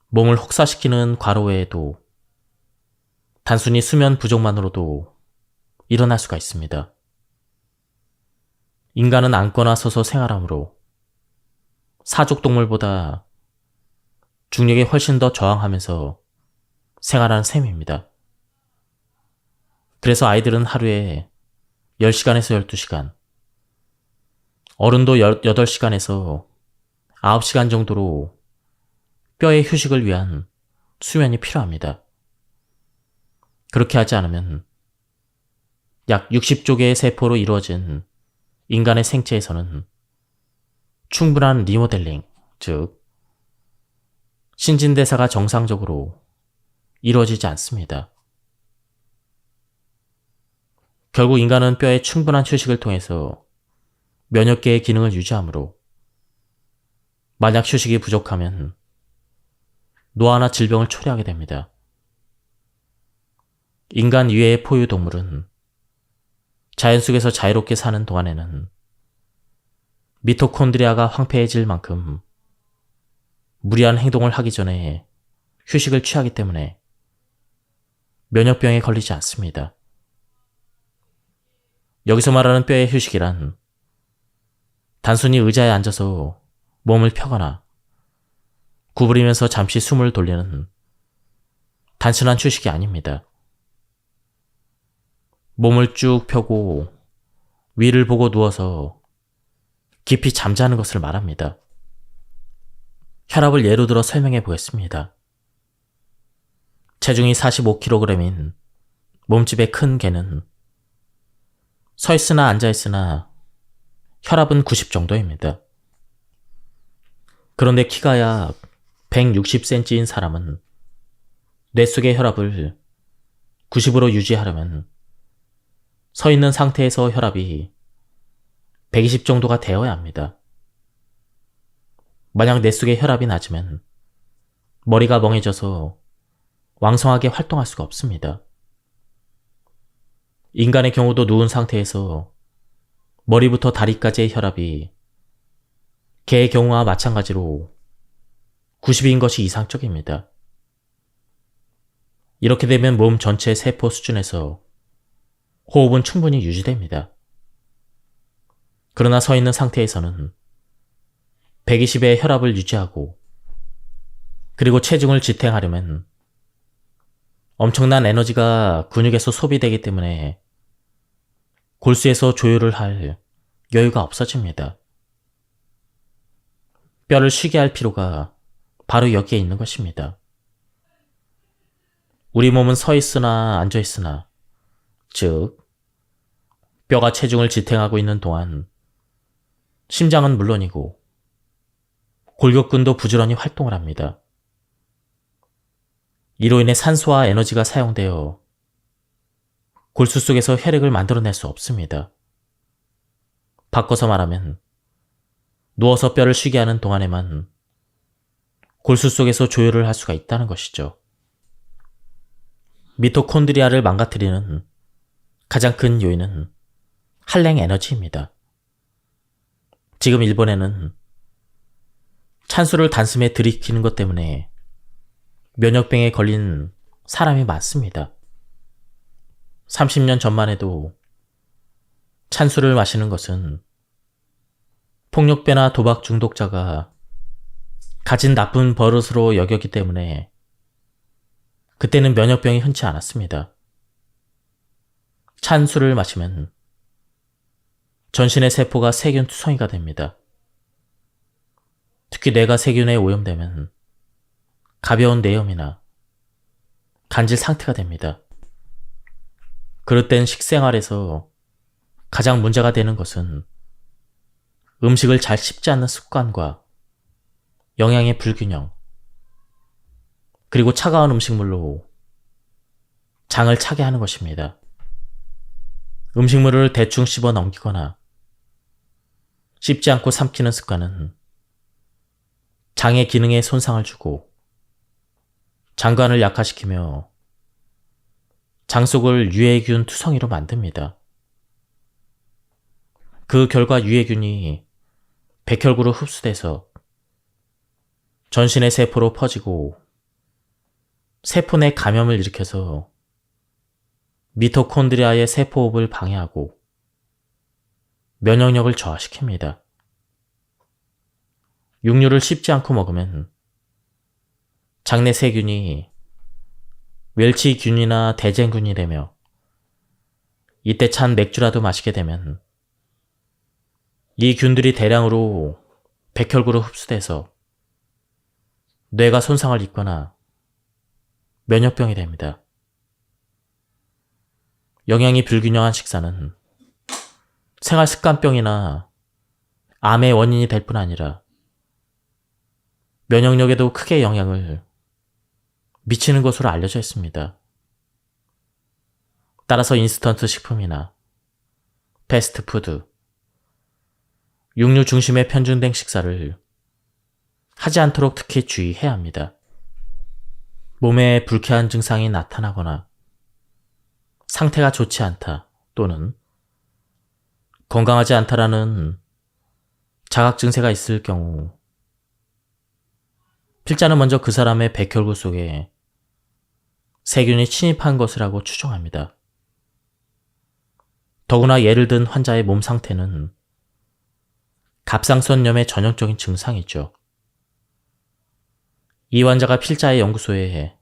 몸을 혹사시키는 과로 외에도 단순히 수면 부족만으로도 일어날 수가 있습니다. 인간은 앉거나 서서 생활하므로 사족동물보다 중력에 훨씬 더 저항하면서 생활하는 셈입니다. 그래서 아이들은 하루에 10시간에서 12시간, 어른도 8시간에서 9시간 정도로 뼈의 휴식을 위한 수면이 필요합니다. 그렇게 하지 않으면 약 60조 개의 세포로 이루어진 인간의 생체에서는 충분한 리모델링, 즉 신진대사가 정상적으로 이루어지지 않습니다. 결국 인간은 뼈에 충분한 휴식을 통해서 면역계의 기능을 유지하므로 만약 휴식이 부족하면 노화나 질병을 초래하게 됩니다. 인간 이외의 포유동물은 자연 속에서 자유롭게 사는 동안에는 미토콘드리아가 황폐해질 만큼 무리한 행동을 하기 전에 휴식을 취하기 때문에 면역병에 걸리지 않습니다. 여기서 말하는 뼈의 휴식이란 단순히 의자에 앉아서 몸을 펴거나 구부리면서 잠시 숨을 돌리는 단순한 휴식이 아닙니다. 몸을 쭉 펴고 위를 보고 누워서 깊이 잠자는 것을 말합니다. 혈압을 예로 들어 설명해 보겠습니다. 체중이 45kg인 몸집의 큰 개는 서 있으나 앉아 있으나 혈압은 90 정도입니다. 그런데 키가 약 160cm인 사람은 뇌 속의 혈압을 90으로 유지하려면 서 있는 상태에서 혈압이 120 정도가 되어야 합니다. 만약 뇌 속의 혈압이 낮으면 머리가 멍해져서 왕성하게 활동할 수가 없습니다. 인간의 경우도 누운 상태에서 머리부터 다리까지의 혈압이 개의 경우와 마찬가지로 90인 것이 이상적입니다. 이렇게 되면 몸 전체 세포 수준에서 호흡은 충분히 유지됩니다. 그러나 서 있는 상태에서는 120의 혈압을 유지하고 그리고 체중을 지탱하려면 엄청난 에너지가 근육에서 소비되기 때문에 골수에서 조율을 할 여유가 없어집니다. 뼈를 쉬게 할 필요가 바로 여기에 있는 것입니다. 우리 몸은 서 있으나 앉아 있으나, 즉 뼈가 체중을 지탱하고 있는 동안 심장은 물론이고 골격근도 부지런히 활동을 합니다. 이로 인해 산소와 에너지가 사용되어 골수 속에서 혈액을 만들어낼 수 없습니다. 바꿔서 말하면 누워서 뼈를 쉬게 하는 동안에만 골수 속에서 조율을 할 수가 있다는 것이죠. 미토콘드리아를 망가뜨리는 가장 큰 요인은 한랭 에너지입니다. 지금 일본에는 찬수를 단숨에 들이키는 것 때문에 면역병에 걸린 사람이 많습니다. 30년 전만 해도 찬수를 마시는 것은 폭력배나 도박 중독자가 가진 나쁜 버릇으로 여겼기 때문에 그때는 면역병이 흔치 않았습니다. 찬수를 마시면 전신의 세포가 세균 투성이가 됩니다. 특히 뇌가 세균에 오염되면 가벼운 뇌염이나 간질 상태가 됩니다. 그럴 땐 식생활에서 가장 문제가 되는 것은 음식을 잘 씹지 않는 습관과 영양의 불균형, 그리고 차가운 음식물로 장을 차게 하는 것입니다. 음식물을 대충 씹어 넘기거나 씹지 않고 삼키는 습관은 장의 기능에 손상을 주고 장관을 약화시키며 장 속을 유해균 투성이로 만듭니다. 그 결과 유해균이 백혈구로 흡수돼서 전신의 세포로 퍼지고 세포 내 감염을 일으켜서 미토콘드리아의 세포호흡을 방해하고 면역력을 저하시킵니다. 육류를 씹지 않고 먹으면 장내 세균이 멸치균이나 대장균이 되며 이때 찬 맥주라도 마시게 되면 이 균들이 대량으로 백혈구로 흡수돼서 뇌가 손상을 입거나 면역병이 됩니다. 영양이 불균형한 식사는 생활습관병이나 암의 원인이 될 뿐 아니라 면역력에도 크게 영향을 미치는 것으로 알려져 있습니다. 따라서 인스턴트 식품이나 패스트푸드, 육류 중심의 편중된 식사를 하지 않도록 특히 주의해야 합니다. 몸에 불쾌한 증상이 나타나거나 상태가 좋지 않다 또는 건강하지 않다라는 자각 증세가 있을 경우 필자는 먼저 그 사람의 백혈구 속에 세균이 침입한 것이라고 추정합니다. 더구나 예를 든 환자의 몸 상태는 갑상선염의 전형적인 증상이죠. 이 환자가 필자의 연구소에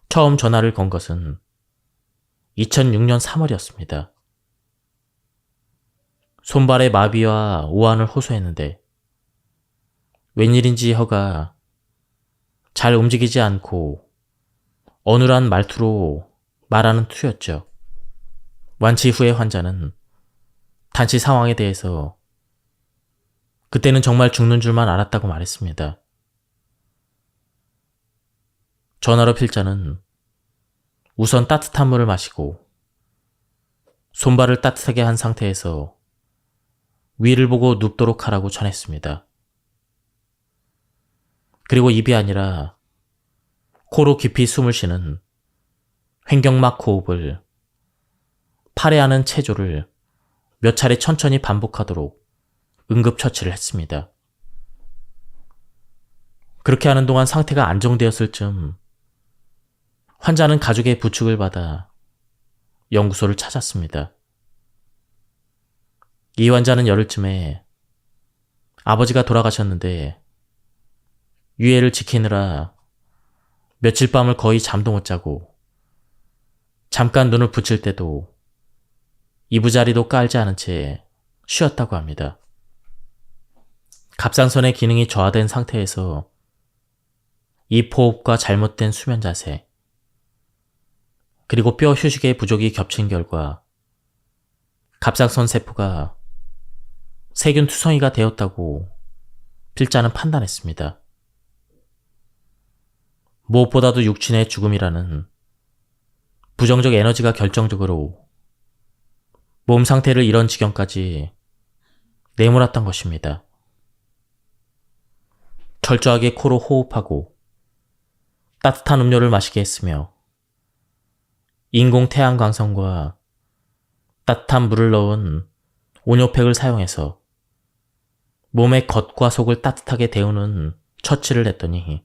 처음 전화를 건 것은 2006년 3월이었습니다. 손발의 마비와 오한을 호소했는데 웬일인지 혀가 잘 움직이지 않고 어눌한 말투로 말하는 투였죠. 완치 후에 환자는 단치 상황에 대해서 그때는 정말 죽는 줄만 알았다고 말했습니다. 전화로 필자는 우선 따뜻한 물을 마시고 손발을 따뜻하게 한 상태에서 위를 보고 눕도록 하라고 전했습니다. 그리고 입이 아니라 코로 깊이 숨을 쉬는 횡격막 호흡을 팔에하는 체조를 몇 차례 천천히 반복하도록 응급처치를 했습니다. 그렇게 하는 동안 상태가 안정되었을 즈음 환자는 가족의 부축을 받아 연구소를 찾았습니다. 이 환자는 열흘쯤에 아버지가 돌아가셨는데 유해를 지키느라 며칠 밤을 거의 잠도 못 자고 잠깐 눈을 붙일 때도 이부자리도 깔지 않은 채 쉬었다고 합니다. 갑상선의 기능이 저하된 상태에서 입호흡과 잘못된 수면 자세, 그리고 뼈 휴식의 부족이 겹친 결과 갑상선 세포가 세균 투성이가 되었다고 필자는 판단했습니다. 무엇보다도 육신의 죽음이라는 부정적 에너지가 결정적으로 몸 상태를 이런 지경까지 내몰았던 것입니다. 철저하게 코로 호흡하고 따뜻한 음료를 마시게 했으며 인공 태양광선과 따뜻한 물을 넣은 온요팩을 사용해서 몸의 겉과 속을 따뜻하게 데우는 처치를 했더니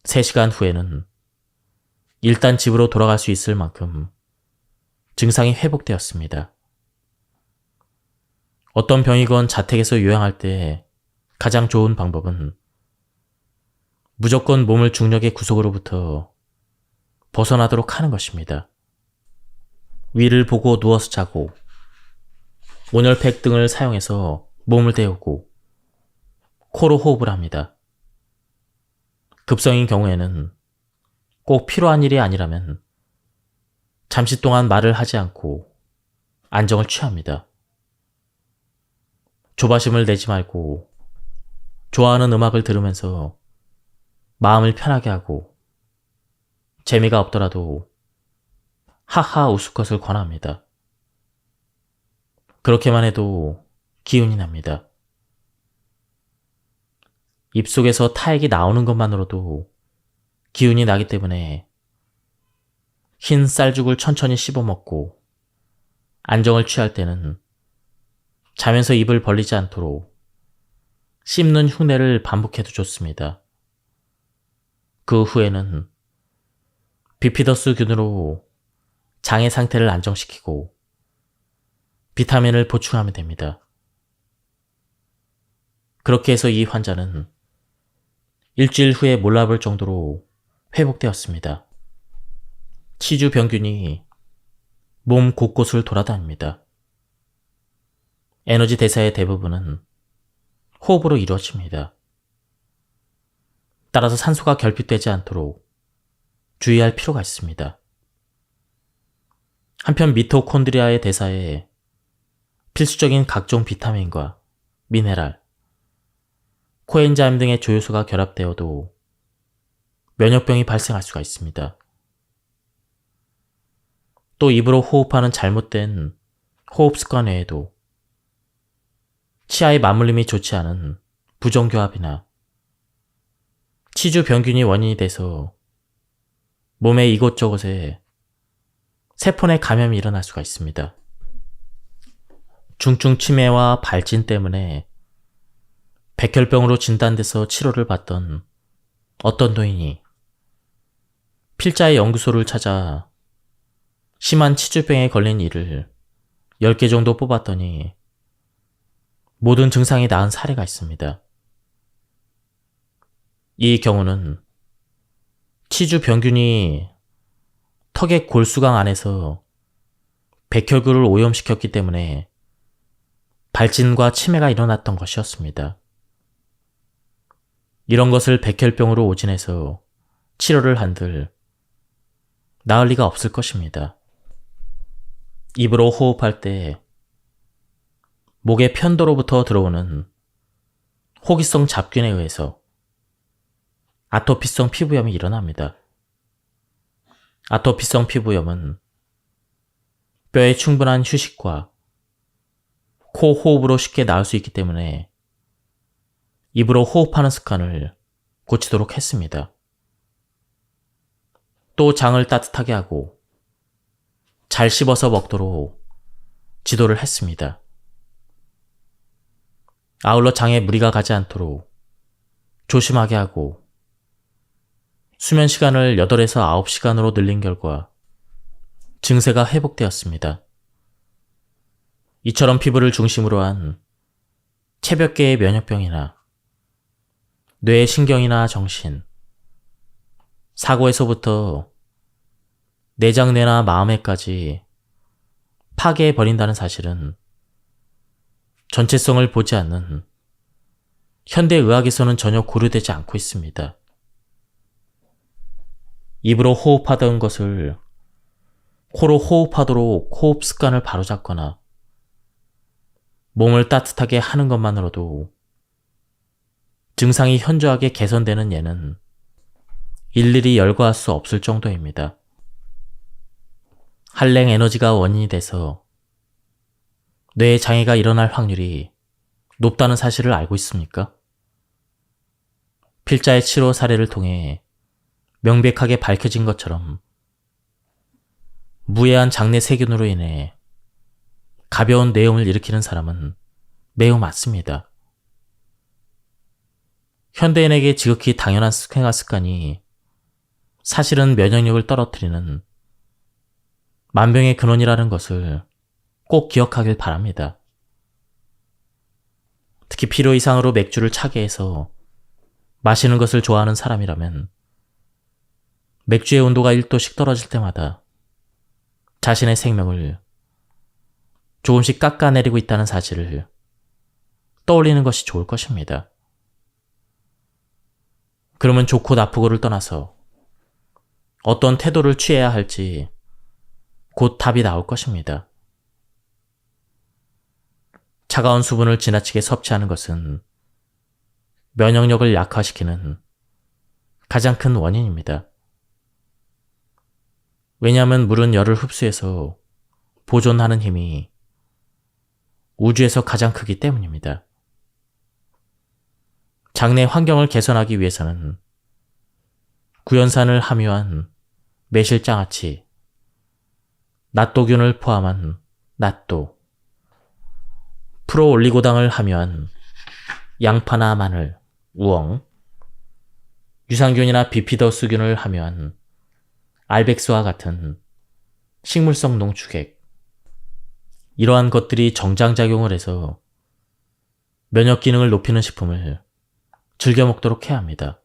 3시간 후에는 일단 집으로 돌아갈 수 있을 만큼 증상이 회복되었습니다. 어떤 병이건 자택에서 요양할 때 가장 좋은 방법은 무조건 몸을 중력의 구속으로부터 벗어나도록 하는 것입니다. 위를 보고 누워서 자고 온열팩 등을 사용해서 몸을 데우고 코로 호흡을 합니다. 급성인 경우에는 꼭 필요한 일이 아니라면 잠시 동안 말을 하지 않고 안정을 취합니다. 조바심을 내지 말고 좋아하는 음악을 들으면서 마음을 편하게 하고 재미가 없더라도 하하 웃을 것을 권합니다. 그렇게만 해도 기운이 납니다. 입속에서 타액이 나오는 것만으로도 기운이 나기 때문에 흰 쌀죽을 천천히 씹어먹고 안정을 취할 때는 자면서 입을 벌리지 않도록 씹는 흉내를 반복해도 좋습니다. 그 후에는 비피더스균으로 장의 상태를 안정시키고 비타민을 보충하면 됩니다. 그렇게 해서 이 환자는 일주일 후에 몰라볼 정도로 회복되었습니다. 치주 병균이 몸 곳곳을 돌아다닙니다. 에너지 대사의 대부분은 호흡으로 이루어집니다. 따라서 산소가 결핍되지 않도록 주의할 필요가 있습니다. 한편 미토콘드리아의 대사에 필수적인 각종 비타민과 미네랄, 코엔자임 등의 조효소가 결합되어도 면역병이 발생할 수가 있습니다. 또 입으로 호흡하는 잘못된 호흡 습관 외에도 치아의 맞물림이 좋지 않은 부정교합이나 치주 병균이 원인이 돼서 몸의 이곳저곳에 세포 내 감염이 일어날 수가 있습니다. 중증 치매와 발진 때문에 백혈병으로 진단돼서 치료를 받던 어떤 노인이 필자의 연구소를 찾아 심한 치주병에 걸린 이를 10개 정도 뽑았더니 모든 증상이 나은 사례가 있습니다. 이 경우는 치주 병균이 턱의 골수강 안에서 백혈구를 오염시켰기 때문에 발진과 치매가 일어났던 것이었습니다. 이런 것을 백혈병으로 오진해서 치료를 한들 나을 리가 없을 것입니다. 입으로 호흡할 때 목의 편도로부터 들어오는 호기성 잡균에 의해서 아토피성 피부염이 일어납니다. 아토피성 피부염은 뼈의 충분한 휴식과 코 호흡으로 쉽게 나을 수 있기 때문에 입으로 호흡하는 습관을 고치도록 했습니다. 또 장을 따뜻하게 하고 잘 씹어서 먹도록 지도를 했습니다. 아울러 장에 무리가 가지 않도록 조심하게 하고 수면 시간을 8에서 9시간으로 늘린 결과 증세가 회복되었습니다. 이처럼 피부를 중심으로 한 체벽계의 면역병이나 뇌의 신경이나 정신, 사고에서부터 내장뇌나 마음에까지 파괴해버린다는 사실은 전체성을 보지 않는 현대의학에서는 전혀 고려되지 않고 있습니다. 입으로 호흡하던 것을 코로 호흡하도록 호흡 습관을 바로잡거나 몸을 따뜻하게 하는 것만으로도 증상이 현저하게 개선되는 예는 일일이 열거할 수 없을 정도입니다. 한랭 에너지가 원인이 돼서 뇌에 장애가 일어날 확률이 높다는 사실을 알고 있습니까? 필자의 치료 사례를 통해 명백하게 밝혀진 것처럼 무해한 장내 세균으로 인해 가벼운 뇌염을 일으키는 사람은 매우 많습니다. 현대인에게 지극히 당연한 생활 습관이 사실은 면역력을 떨어뜨리는 만병의 근원이라는 것을 꼭 기억하길 바랍니다. 특히 필요 이상으로 맥주를 차게 해서 마시는 것을 좋아하는 사람이라면 맥주의 온도가 1도씩 떨어질 때마다 자신의 생명을 조금씩 깎아내리고 있다는 사실을 떠올리는 것이 좋을 것입니다. 그러면 좋고 나쁘고를 떠나서 어떤 태도를 취해야 할지 곧 답이 나올 것입니다. 차가운 수분을 지나치게 섭취하는 것은 면역력을 약화시키는 가장 큰 원인입니다. 왜냐하면 물은 열을 흡수해서 보존하는 힘이 우주에서 가장 크기 때문입니다. 장내 환경을 개선하기 위해서는 구연산을 함유한 매실장아찌, 낫도균을 포함한 낫도, 프로올리고당을 함유한 양파나 마늘, 우엉, 유산균이나 비피더스균을 함유한 알백스와 같은 식물성 농축액, 이러한 것들이 정장작용을 해서 면역 기능을 높이는 식품을 즐겨 먹도록 해야 합니다.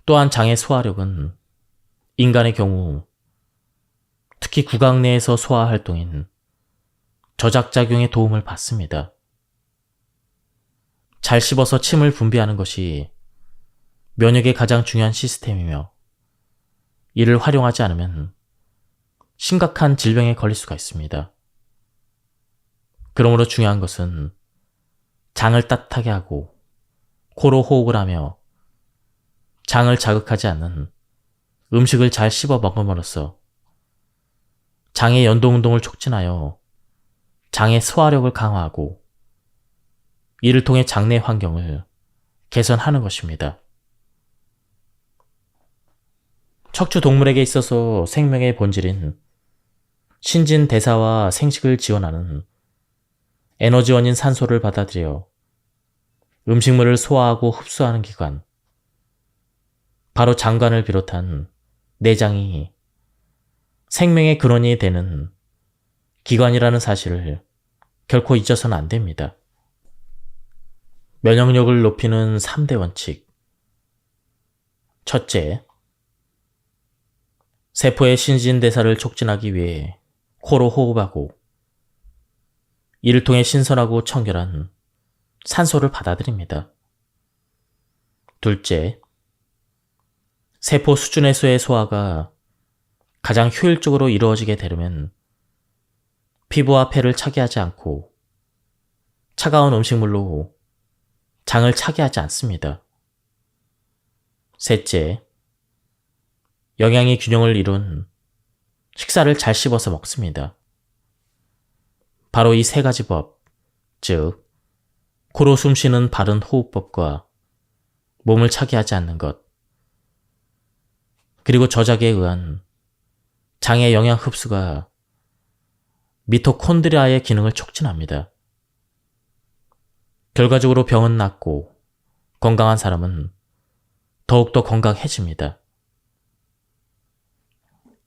또한 장의 소화력은 인간의 경우 특히 구강 내에서 소화 활동인 저작작용의 도움을 받습니다. 잘 씹어서 침을 분비하는 것이 면역의 가장 중요한 시스템이며 이를 활용하지 않으면 심각한 질병에 걸릴 수가 있습니다. 그러므로 중요한 것은 장을 따뜻하게 하고 코로 호흡을 하며 장을 자극하지 않는 음식을 잘 씹어 먹음으로써 장의 연동운동을 촉진하여 장의 소화력을 강화하고 이를 통해 장내 환경을 개선하는 것입니다. 척추 동물에게 있어서 생명의 본질인 신진대사와 생식을 지원하는 에너지원인 산소를 받아들여 음식물을 소화하고 흡수하는 기관, 바로 장관을 비롯한 내장이 생명의 근원이 되는 기관이라는 사실을 결코 잊어서는 안 됩니다. 면역력을 높이는 3대 원칙. 첫째, 세포의 신진대사를 촉진하기 위해 코로 호흡하고 이를 통해 신선하고 청결한 산소를 받아들입니다. 둘째, 세포 수준에서의 소화가 가장 효율적으로 이루어지게 되려면 피부와 폐를 차게 하지 않고 차가운 음식물로 장을 차게 하지 않습니다. 셋째, 영양이 균형을 이룬 식사를 잘 씹어서 먹습니다. 바로 이 세 가지 법, 즉 코로 숨쉬는 바른 호흡법과 몸을 차게 하지 않는 것, 그리고 저작에 의한 장의 영양 흡수가 미토콘드리아의 기능을 촉진합니다. 결과적으로 병은 낫고 건강한 사람은 더욱더 건강해집니다.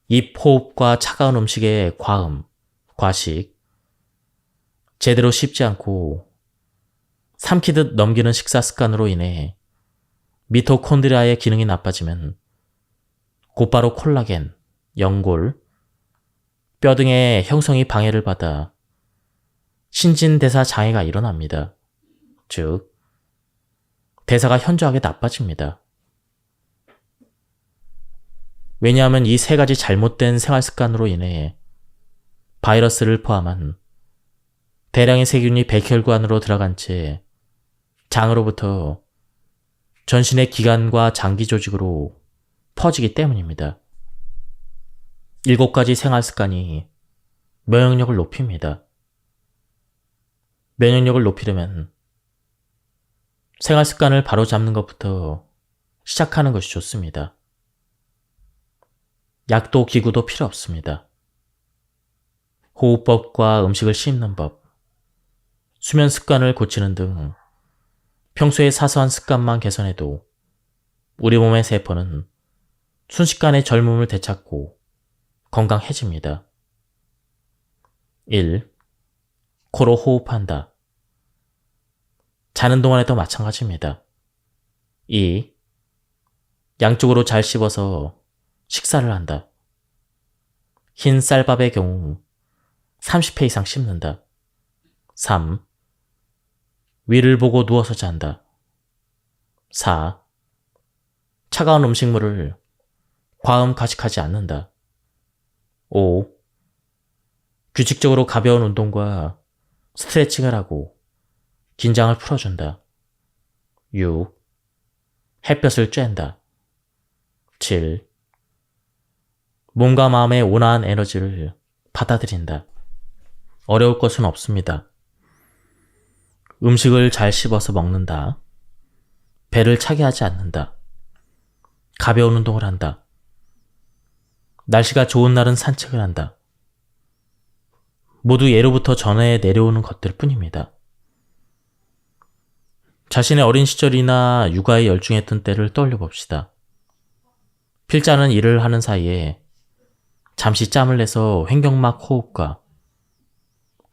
입 호흡과 차가운 음식의 과음, 과식, 제대로 씹지 않고 삼키듯 넘기는 식사 습관으로 인해 미토콘드리아의 기능이 나빠지면 곧바로 콜라겐, 연골, 뼈 등의 형성이 방해를 받아 신진대사 장애가 일어납니다. 즉, 대사가 현저하게 나빠집니다. 왜냐하면 이 세 가지 잘못된 생활 습관으로 인해 바이러스를 포함한 대량의 세균이 백혈관으로 들어간 채 장으로부터 전신의 기관과 장기 조직으로 퍼지기 때문입니다. 7가지 생활 습관이 면역력을 높입니다. 면역력을 높이려면 생활 습관을 바로잡는 것부터 시작하는 것이 좋습니다. 약도 기구도 필요 없습니다. 호흡법과 음식을 씹는 법, 수면 습관을 고치는 등 평소의 사소한 습관만 개선해도 우리 몸의 세포는 순식간에 젊음을 되찾고 건강해집니다. 1. 코로 호흡한다. 자는 동안에도 마찬가지입니다. 2. 양쪽으로 잘 씹어서 식사를 한다. 흰 쌀밥의 경우 30회 이상 씹는다. 3. 위를 보고 누워서 잔다. 4. 차가운 음식물을 과음 과식하지 않는다. 5. 규칙적으로 가벼운 운동과 스트레칭을 하고 긴장을 풀어준다. 6. 햇볕을 쬐는다. 7. 몸과 마음의 온화한 에너지를 받아들인다. 어려울 것은 없습니다. 음식을 잘 씹어서 먹는다. 배를 차게 하지 않는다. 가벼운 운동을 한다. 날씨가 좋은 날은 산책을 한다. 모두 예로부터 전해 내려오는 것들 뿐입니다. 자신의 어린 시절이나 육아에 열중했던 때를 떠올려 봅시다. 필자는 일을 하는 사이에 잠시 짬을 내서 횡격막 호흡과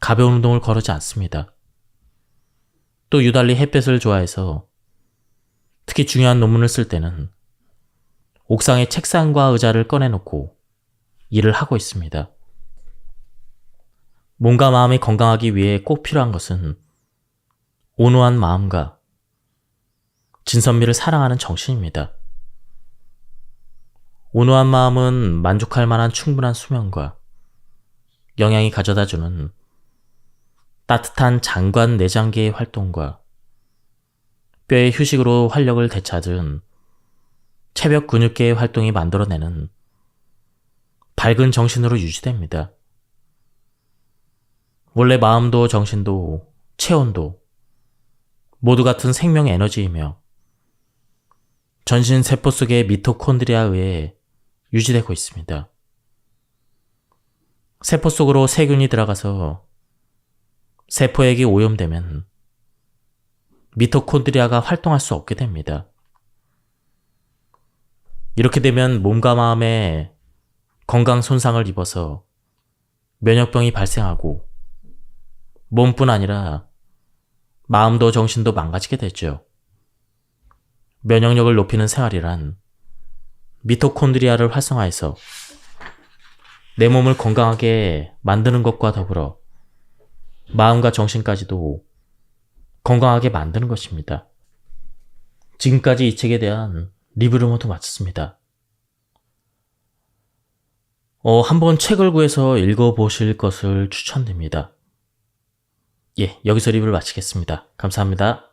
가벼운 운동을 거르지 않습니다. 또 유달리 햇볕을 좋아해서 특히 중요한 논문을 쓸 때는 옥상에 책상과 의자를 꺼내놓고 일을 하고 있습니다. 몸과 마음이 건강하기 위해 꼭 필요한 것은 온화한 마음과 진선미를 사랑하는 정신입니다. 온화한 마음은 만족할 만한 충분한 수면과 영양이 가져다주는 따뜻한 장관 내장계의 활동과 뼈의 휴식으로 활력을 되찾은 체벽 근육계의 활동이 만들어내는 밝은 정신으로 유지됩니다. 원래 마음도 정신도 체온도 모두 같은 생명 에너지이며 전신 세포 속의 미토콘드리아에 의해 유지되고 있습니다. 세포 속으로 세균이 들어가서 세포액이 오염되면 미토콘드리아가 활동할 수 없게 됩니다. 이렇게 되면 몸과 마음에 건강 손상을 입어서 면역병이 발생하고 몸뿐 아니라 마음도 정신도 망가지게 되죠. 면역력을 높이는 생활이란 미토콘드리아를 활성화해서 내 몸을 건강하게 만드는 것과 더불어 마음과 정신까지도 건강하게 만드는 것입니다. 지금까지 이 책에 대한 리뷰를 모두 마쳤습니다. 한번 책을 구해서 읽어보실 것을 추천드립니다. 예, 여기서 리뷰를 마치겠습니다. 감사합니다.